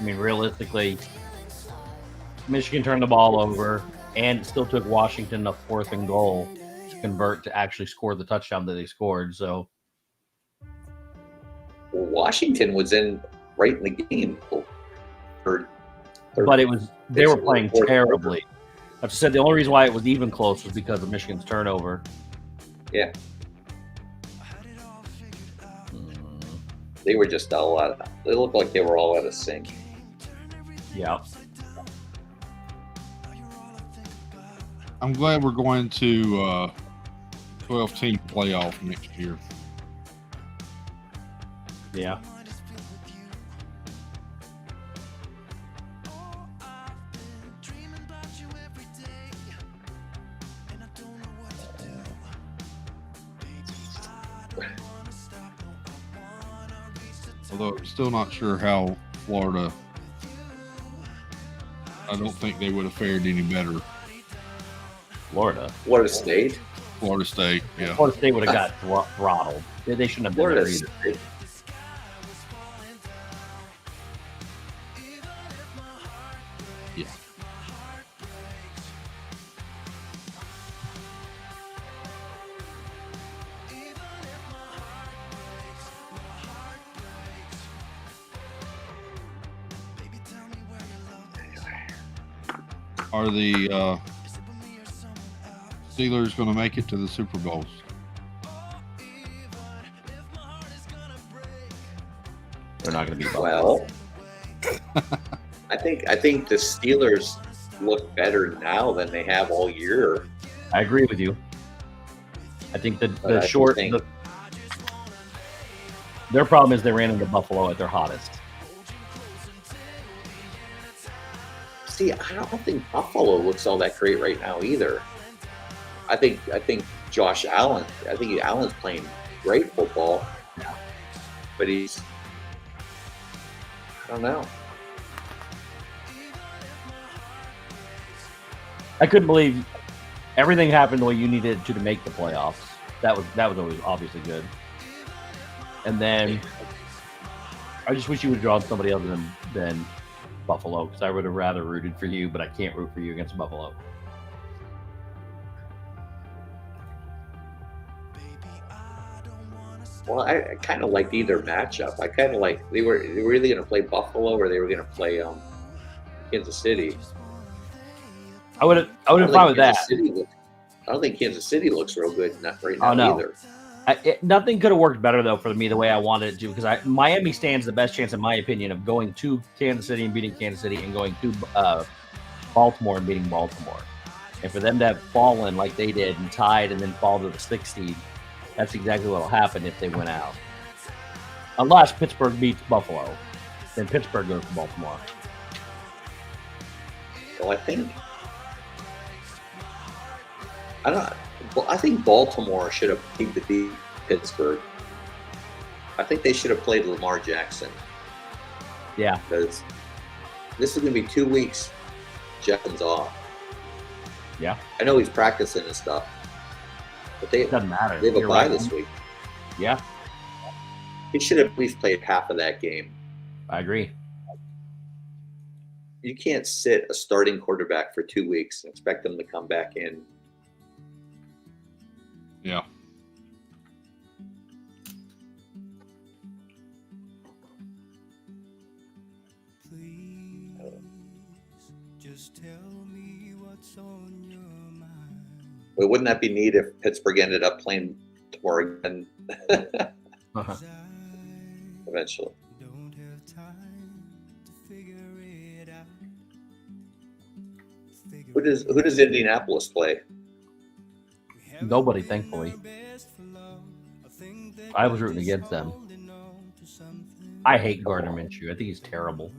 I mean, realistically, Michigan turned the ball over and it still took Washington a 4th and goal to convert to actually score the touchdown that they scored. So, Well, Washington was right in the game. Third, but they were playing fourth terribly. I've said the only reason why it was even close was because of Michigan's turnover. Yeah. They were just all out of. They looked like they were all out of sync. Yeah. I'm glad we're going to 12-team playoff next year. Yeah. Although I'm still not sure how Florida. I don't think they would have fared any better. Florida State. Florida State, yeah. Florida State would have got throttled. They shouldn't have been Florida there either. State. Yeah. Are the Steelers going to make it to the Super Bowls? They're not going to be Well, I think the Steelers look better now than they have all year. I agree with you. I think But the I short. think- Their problem is they ran into Buffalo at their hottest. See, I don't think Buffalo looks all that great right now either. I think Josh Allen. I think Allen's playing great football. Yeah. But I don't know. I couldn't believe everything happened the way you needed it to make the playoffs. That was always obviously good. And then I just wish you would have drawn somebody other than Buffalo, because I would have rather rooted for you, but I can't root for you against Buffalo. Well, I kind of liked either matchup. I kind of like they were either going to play Buffalo or they were going to play Kansas City. I would have I don't fine with think that. I don't think Kansas City looks real good right Oh, now no. either. Nothing could have worked better though for me the way I wanted it to, because Miami stands the best chance, in my opinion, of going to Kansas City and beating Kansas City, and going to Baltimore and beating Baltimore. And for them to have fallen like they did and tied and then fall to the 6th seed, that's exactly what will happen if they win out. Unless Pittsburgh beats Buffalo, then Pittsburgh goes to Baltimore. Well, I think Baltimore should have beat Pittsburgh. I think they should have played Lamar Jackson. Yeah. Because this is going to be 2 weeks. Jackson's off. Yeah. I know he's practicing and stuff, but It doesn't matter. they have a You're bye right. this week. Yeah, He should have at least played half of that game. I agree. You can't sit a starting quarterback for 2 weeks and expect them to come back in. Yeah. Just tell me what's on your mind. But wouldn't that be neat if Pittsburgh ended up playing Oregon eventually? Don't have time to figure it out. Who does Indianapolis play? Nobody, thankfully. I was rooting against them. I hate Gardner Minshew. I think he's terrible.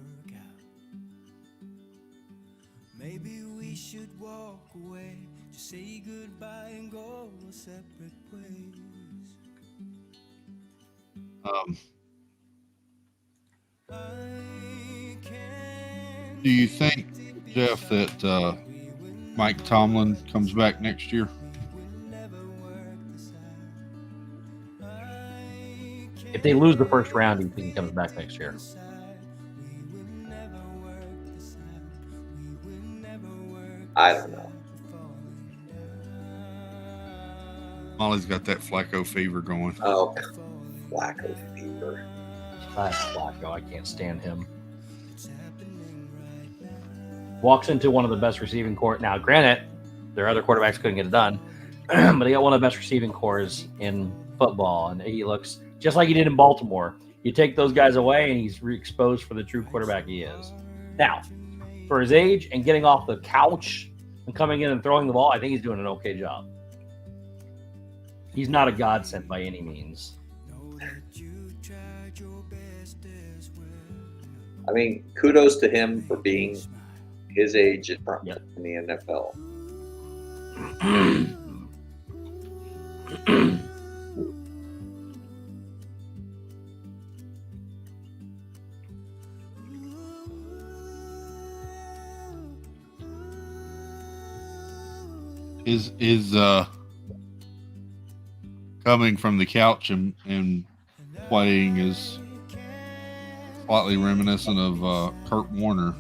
Maybe we should walk away, just say goodbye and go our separate ways. Do you think, Jeff, that Mike Tomlin comes back next year? If they lose the first round, do you think he comes back next year? I don't know. Molly's got that Flacco fever going. Oh, Flacco fever. Flacco, I can't stand him. Walks into one of the best receiving corps. Now, granted, their other quarterbacks couldn't get it done, but he got one of the best receiving corps in football, and he looks just like he did in Baltimore. You take those guys away, and he's exposed for the true quarterback he is. Now, for his age and getting off the couch and coming in and throwing the ball, I think he's doing an okay job. He's not a godsend by any means. I mean, kudos to him for being his age in the NFL. Is coming from the couch and playing is slightly reminiscent of Kurt Warner.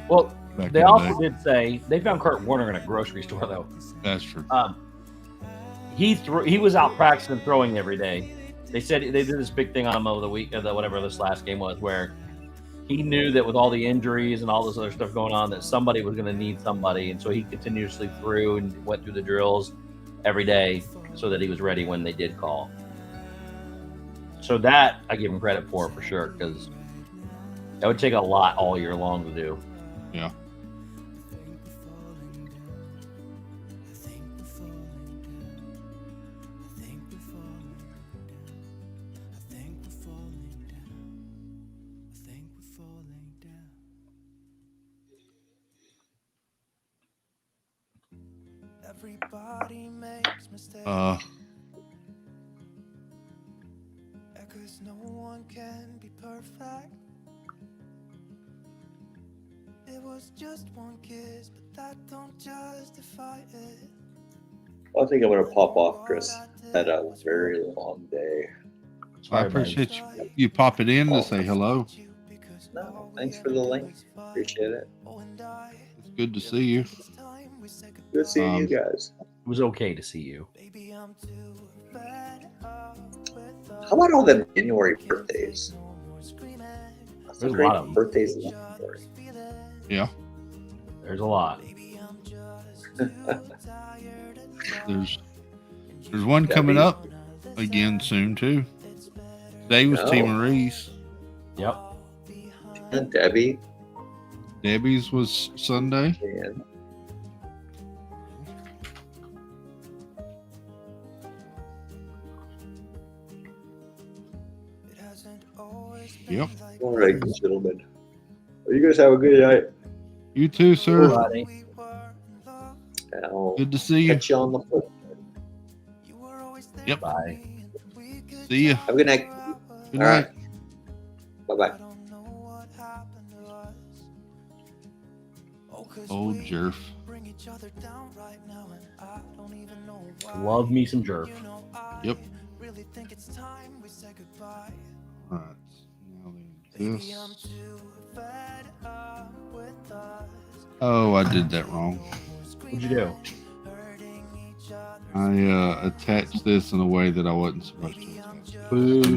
Well, back they in the also day. did say they found Kurt Warner in a grocery store, though. That's true. He was out practicing throwing every day. They said they did this big thing on him over the week, whatever this last game was, where he knew that with all the injuries and all this other stuff going on, that somebody was going to need somebody, and so he continuously threw and went through the drills every day so that he was ready when they did call. So that I give him credit for sure, because that would take a lot all year long to do. Yeah. Everybody makes mistakes. Because no one can be perfect. It was just one kiss, but that don't justify it. I think I'm going to pop off, Chris. Had a very long day. I appreciate you pop it in to say hello. No, thanks for the link. Appreciate it. It's good to see you. Good seeing you guys. was okay to see you. How about all the January birthdays? There's a lot of them. Birthdays in January. Yeah. There's a lot. There's one coming up again soon too. Today was T. Oh. Marie's. Yep. And Debbie. Debbie's was Sunday. And Yep. all right, gentlemen. Well, you guys have a good night. You too, sir. Buddy. I'll Good to see you. catch you on the flip. Yep. Bye. See you. Have a good night. Good All night. right. Bye-bye. Old Jerf. Love me some jerk. Yep. All right. Now then, this. Oh, I did that wrong. What'd you do? I attached this in a way that I wasn't supposed to attach. Boo. So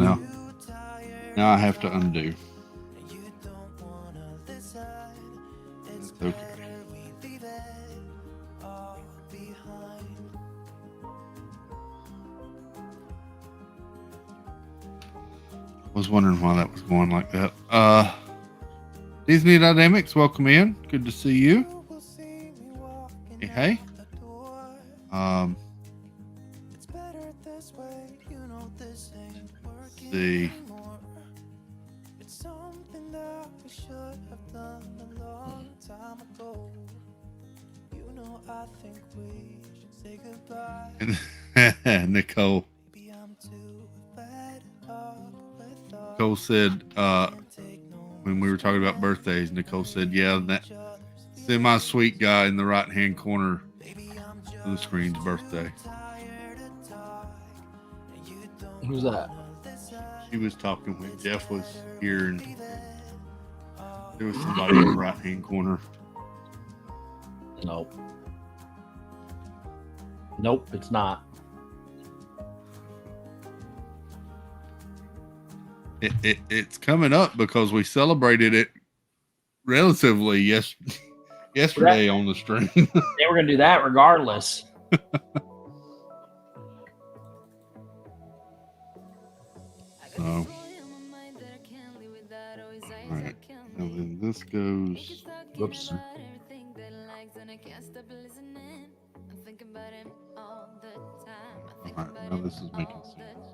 now I have to undo. That's okay. Was wondering why that was going like that. Disney Dynamics, welcome in. Good to see you. Hey. See. And Nicole. Nicole said, when we were talking about birthdays, Nicole said, yeah, that semi-sweet guy in the right-hand corner of the screen's birthday. Who's that? She was talking when Jeff was here, and there was somebody in the right-hand corner. Nope. Nope, it's not. It's coming up because we celebrated it relatively yesterday on the stream. They were going to do that regardless. So, all right. Now then this goes. Whoops. All right. Now this is making sense.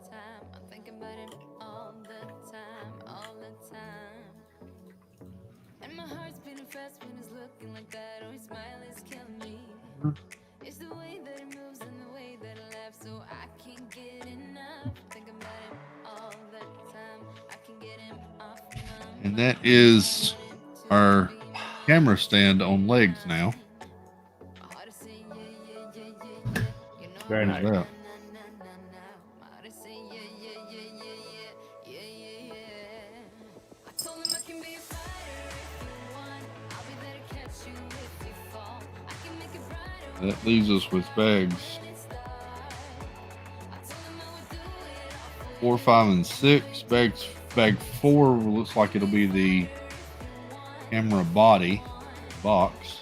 It's the way that it moves and the way that it laughs, so I can't get enough. Think about him all the time. I can get him off my mind. And that is our camera stand on legs now. Very How's nice. that? I told him I can be a fighter if you want. I'll be there to catch you if you fall. I can make it brighter. That leaves us with bags 4, 5, and 6. Bag 4 looks like it'll be the camera body box.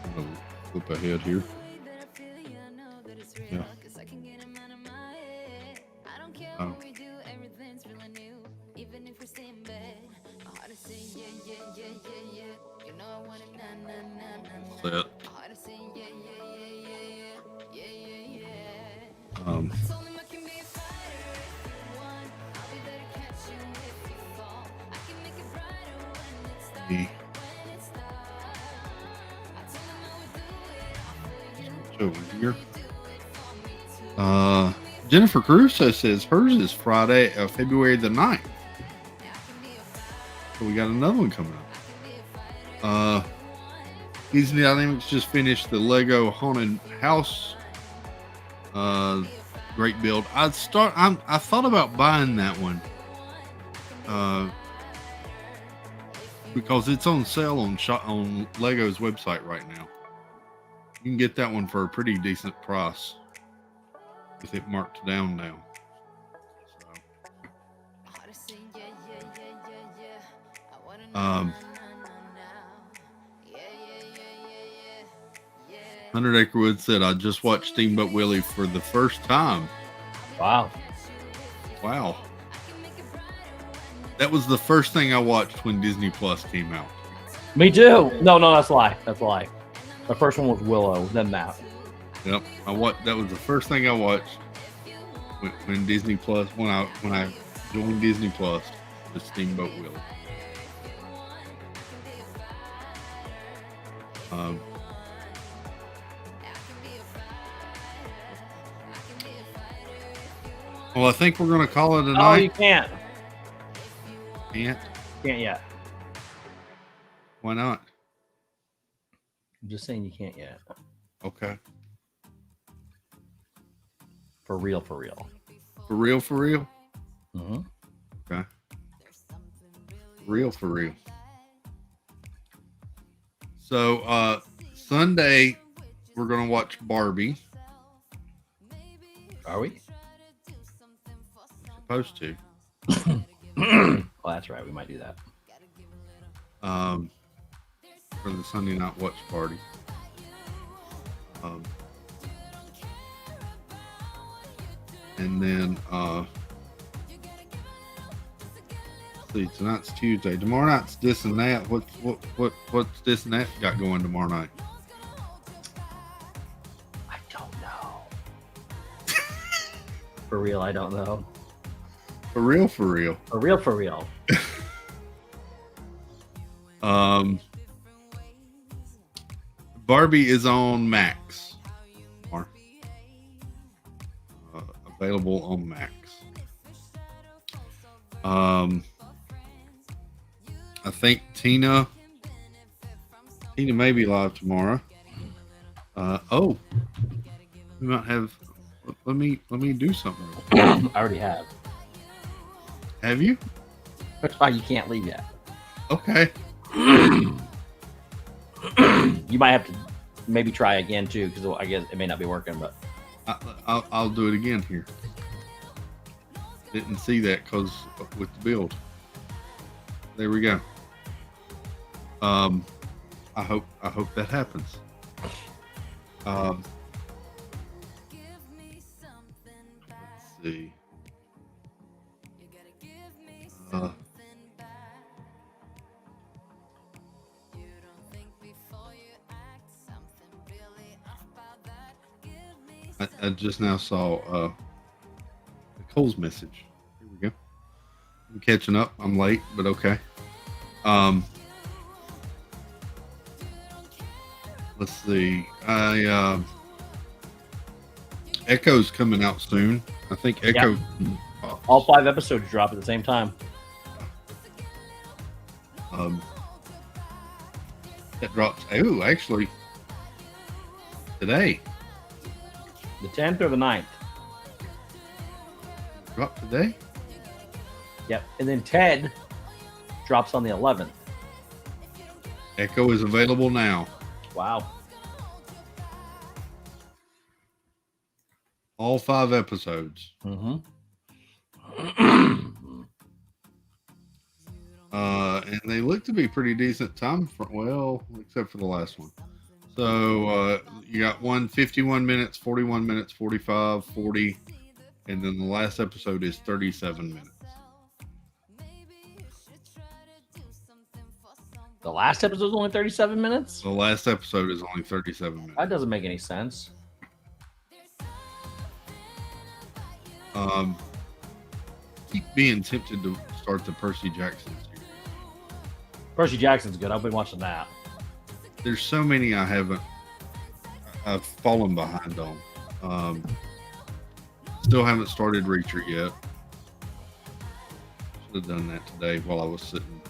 I'm gonna flip ahead here. Yeah. Oh. Set. The over here. Jennifer Caruso says hers is Friday, February the 9th. So we got another one coming up. Disney Dynamics just finished the Lego Haunted House. Great build. I thought about buying that one. because it's on sale on Lego's website right now. You can get that one for a pretty decent price with it marked down now. So, um, 100 Acre Wood said, I just watched Steamboat Willie for the first time. Wow. Wow. That was the first thing I watched when Disney Plus came out. Me too. No, that's a lie. That's a lie. The first one was Willow, then that. Yep. That was the first thing I watched when Disney Plus, when I joined Disney Plus, the Steamboat Willie. Well, I think we're going to call it a Oh, night. you can't. Can't? Can't yet. Why not? I'm just saying you can't yet. Okay. For real, for real. For real, for real? Mm-hmm. Okay. For real. So, Sunday, we're going to watch Barbie. Are we? Supposed to. Well, that's right. We might do that. For the Sunday night watch party. And then, see, tonight's Tuesday. Tomorrow night's this and that. What's this and that got going tomorrow night? I don't know. For real, I don't know. For real, for real. For real, for real. Barbie is on Max. Available on Max. I think Tina may be live tomorrow. We might have. Let me do something. I already have. Have you? That's why you can't leave yet. Okay. You might have to maybe try again too, because I guess it may not be working. But I'll do it again here. Didn't see that because with the build. There we go. I hope that happens. Let's see. I just now saw Nicole's message. Here we go. I'm catching up. I'm late, but okay. Let's see. Echo's coming out soon. I think Echo. all 5 episodes drop at the same time. That drops. Oh, actually, today. The 10th or the 9th. Drop today. Yep. And then Ted drops on the 11th. Echo is available now. Wow. All 5 episodes. Mm-hmm. And they look to be pretty decent time for, well, except for the last one. So you got 51 minutes, 41 minutes, 45, 40, and then the last episode is 37 minutes. The last episode was only 37 minutes? The last episode is only 37 minutes. That doesn't make any sense. Keep being tempted to start the Percy Jackson series. Percy Jackson's good. I've been watching that. There's so many I've fallen behind on. Still haven't started Reacher yet. Should have done that today while I was sitting.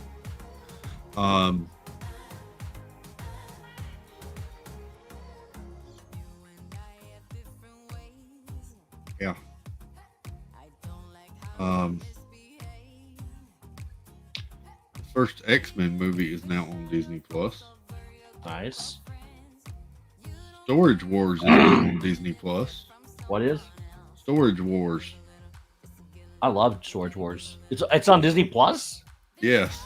Yeah. first X-Men movie is now on Disney Plus. Nice. Storage Wars is now on Disney Plus. What is? Storage Wars. I love Storage Wars. It's on Disney Plus. Yes.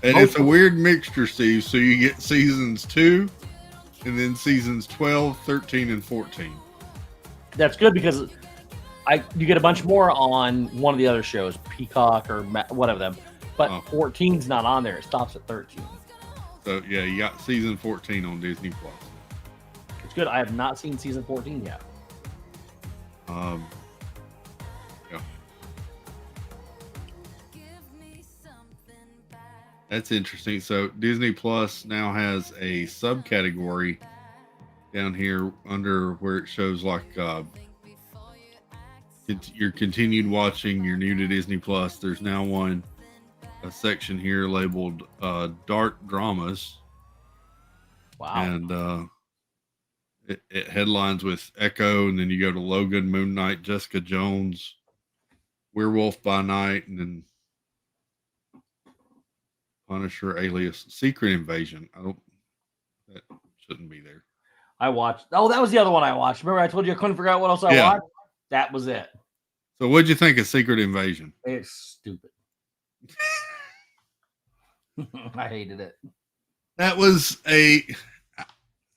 And it's a weird mixture, Steve. So you get seasons 2 and then seasons 12, 13, and 14. That's good because you get a bunch more on one of the other shows, Peacock or one of them. But 14's not on there. It stops at 13. So yeah, you got season 14 on Disney Plus. It's good. I have not seen season 14 yet. Yeah. That's interesting. So Disney Plus now has a subcategory down here under where it shows like your continued watching, you're new to Disney Plus. There's now a section here labeled dark dramas. Wow. And it headlines with Echo, and then you go to Logan, Moon Knight, Jessica Jones, Werewolf by Night, and then Punisher, Alias, Secret Invasion. That shouldn't be there. I watched. Oh, that was the other one I watched. Remember, I told you I couldn't figure out what else I watched. That was it. So, what'd you think of Secret Invasion? It's stupid. I hated it. That was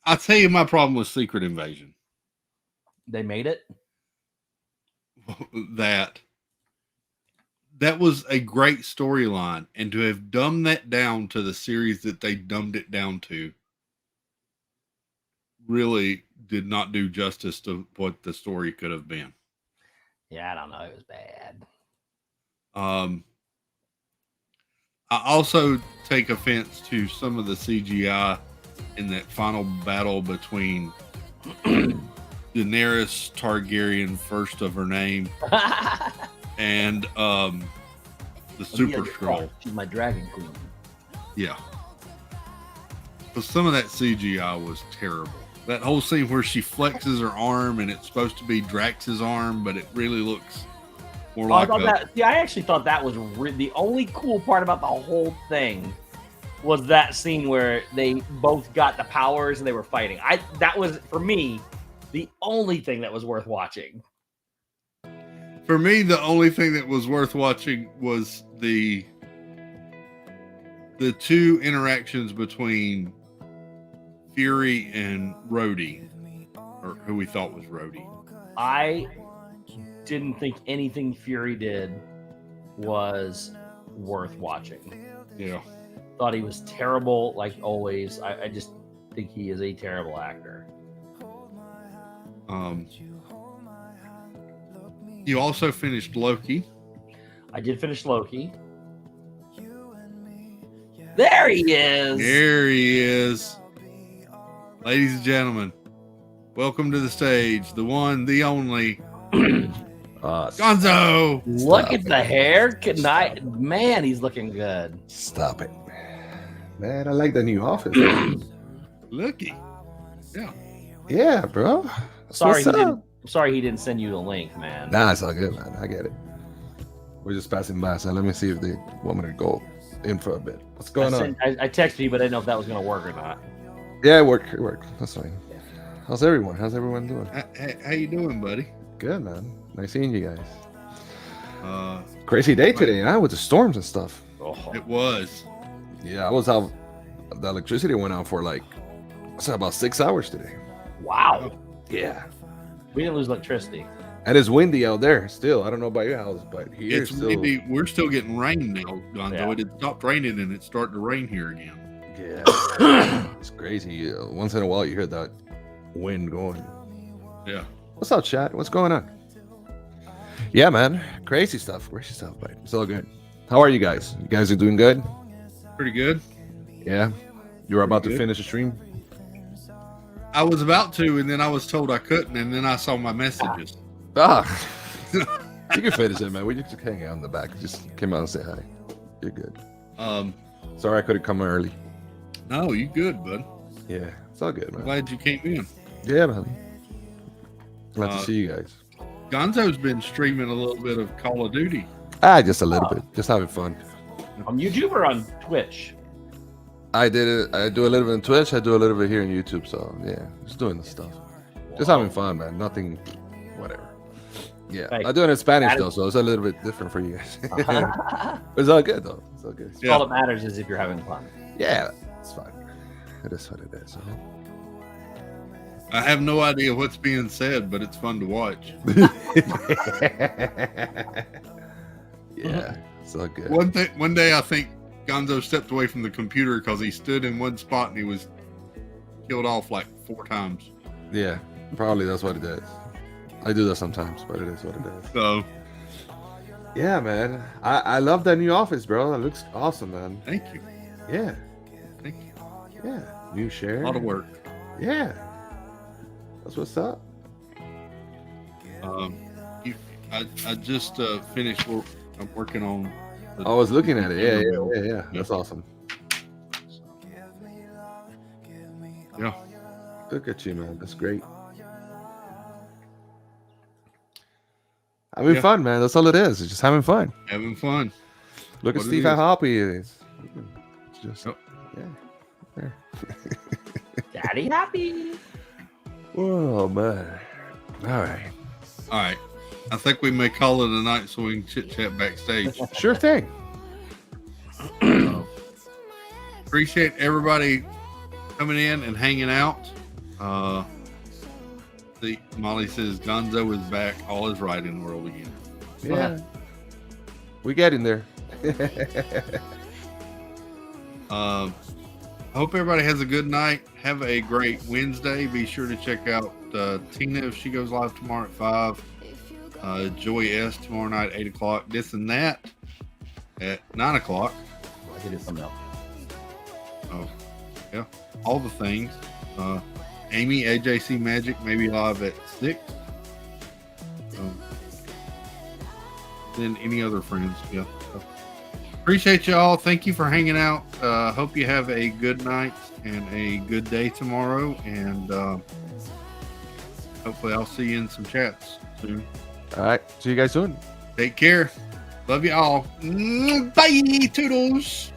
I'll tell you my problem with Secret Invasion. They made it. That was a great storyline, and to have dumbed that down to the series that they dumbed it down to really did not do justice to what the story could have been. Yeah, I don't know. It was bad. I also take offense to some of the CGI in that final battle between Daenerys Targaryen, first of her name, and the Super Skrull. She's my dragon queen. Yeah. But some of that CGI was terrible. That whole scene where she flexes her arm and it's supposed to be Drax's arm, but it really looks more like I actually thought that was the only cool part about the whole thing was that scene where they both got the powers and they were fighting. That was, for me, the only thing that was worth watching. For me, the only thing that was worth watching was the two interactions between Fury and Rhodey, or who we thought was Rhodey. I didn't think anything Fury did was worth watching. Yeah. Thought he was terrible, like always. I just think he is a terrible actor. You also finished Loki. I did finish Loki. There he is. There he is. Ladies and gentlemen, welcome to the stage, the one, the only, Gonzo. Look at the hair. Man, he's looking good. Stop it. Man, I like the new office. Looky. Yeah. Yeah, bro. Sorry, What's up? sorry he didn't send you the link, man. Nah, it's all good, man. I get it. We're just passing by, so let me see if they want me to go in for a bit. What's going on? I texted you, but I didn't know if that was going to work or not. Yeah, it worked. That's fine. How's everyone? How's everyone doing? How you doing, buddy? Good, man. Nice seeing you guys. Crazy Crazy day today, huh? With the storms and stuff. It was. Yeah, I was out. The electricity went out for about 6 hours today. Wow. Yeah. We didn't lose electricity. And it's windy out there still. I don't know about your house, but here It's still. windy. We're still getting rain now, Gonzo. Yeah. It had stopped raining and it's starting to rain here again. Yeah. It's crazy. Once in a while, you hear that wind going. Yeah. What's up, chat? What's going on? Yeah, man. Crazy stuff. But it's all good. How are you guys? You guys are doing good? Pretty good. Yeah. You were about to good. finish the stream? I was about to, and then I was told I couldn't, and then I saw my messages. Ah. You can finish it, man. We just hang out in the back. Just came out and say hi. You're good. Sorry I couldn't come early. No, you good, bud. Yeah. It's all good, I'm man. glad you came in. Yeah, man. Glad to see you guys. Gonzo's been streaming a little bit of Call of Duty. Just a little bit. Just having fun. On YouTube or on Twitch? I did it. I do a little bit on Twitch. I do a little bit here on YouTube. So yeah, just doing the stuff. Just having fun, man. Nothing, whatever. Yeah, Like, I do it in Spanish that is- though, so it's a little bit different for you guys. It's all good though. It's all good. All that matters is if you're having fun. Yeah, it's fine. It is what it is. I have no idea what's being said, but it's fun to watch. Yeah, it's all good. One day, I think Gonzo stepped away from the computer because he stood in one spot and he was killed off like 4 times. Yeah, probably that's what it is. I do that sometimes, but it is what it is. So Yeah, man. I love that new office, bro. That looks awesome, man. thank you. Yeah, Thank you. yeah. New share. A lot of work. Yeah. That's what's up. I just finished work. I'm working on. I was looking at it. Yeah. That's awesome. Yeah. Look at you, man. That's great. Having fun, man. That's all it is. It's just having fun. Having fun. Look at What it Steve is. how happy he is. It's just, Yep. yeah. Daddy happy. Oh man. All right. All right. I think we may call it a night so we can chit chat backstage. Sure thing. Appreciate everybody coming in and hanging out. See, Molly says Gonzo is back. All is right in the world again. Yeah. We get in there. I hope everybody has a good night. Have a great Wednesday. Be sure to check out Tina if she goes live tomorrow at 5. Joy S tomorrow night, 8 o'clock. This and that at 9 o'clock. I did it something else. Oh, yeah. All the things. Amy, AJC Magic, maybe live at 6. Then any other friends. Yeah. So, appreciate y'all. Thank you for hanging out. Hope you have a good night and a good day tomorrow. And hopefully I'll see you in some chats soon. All right. See you guys soon. Take care. Love you all. Bye. Toodles.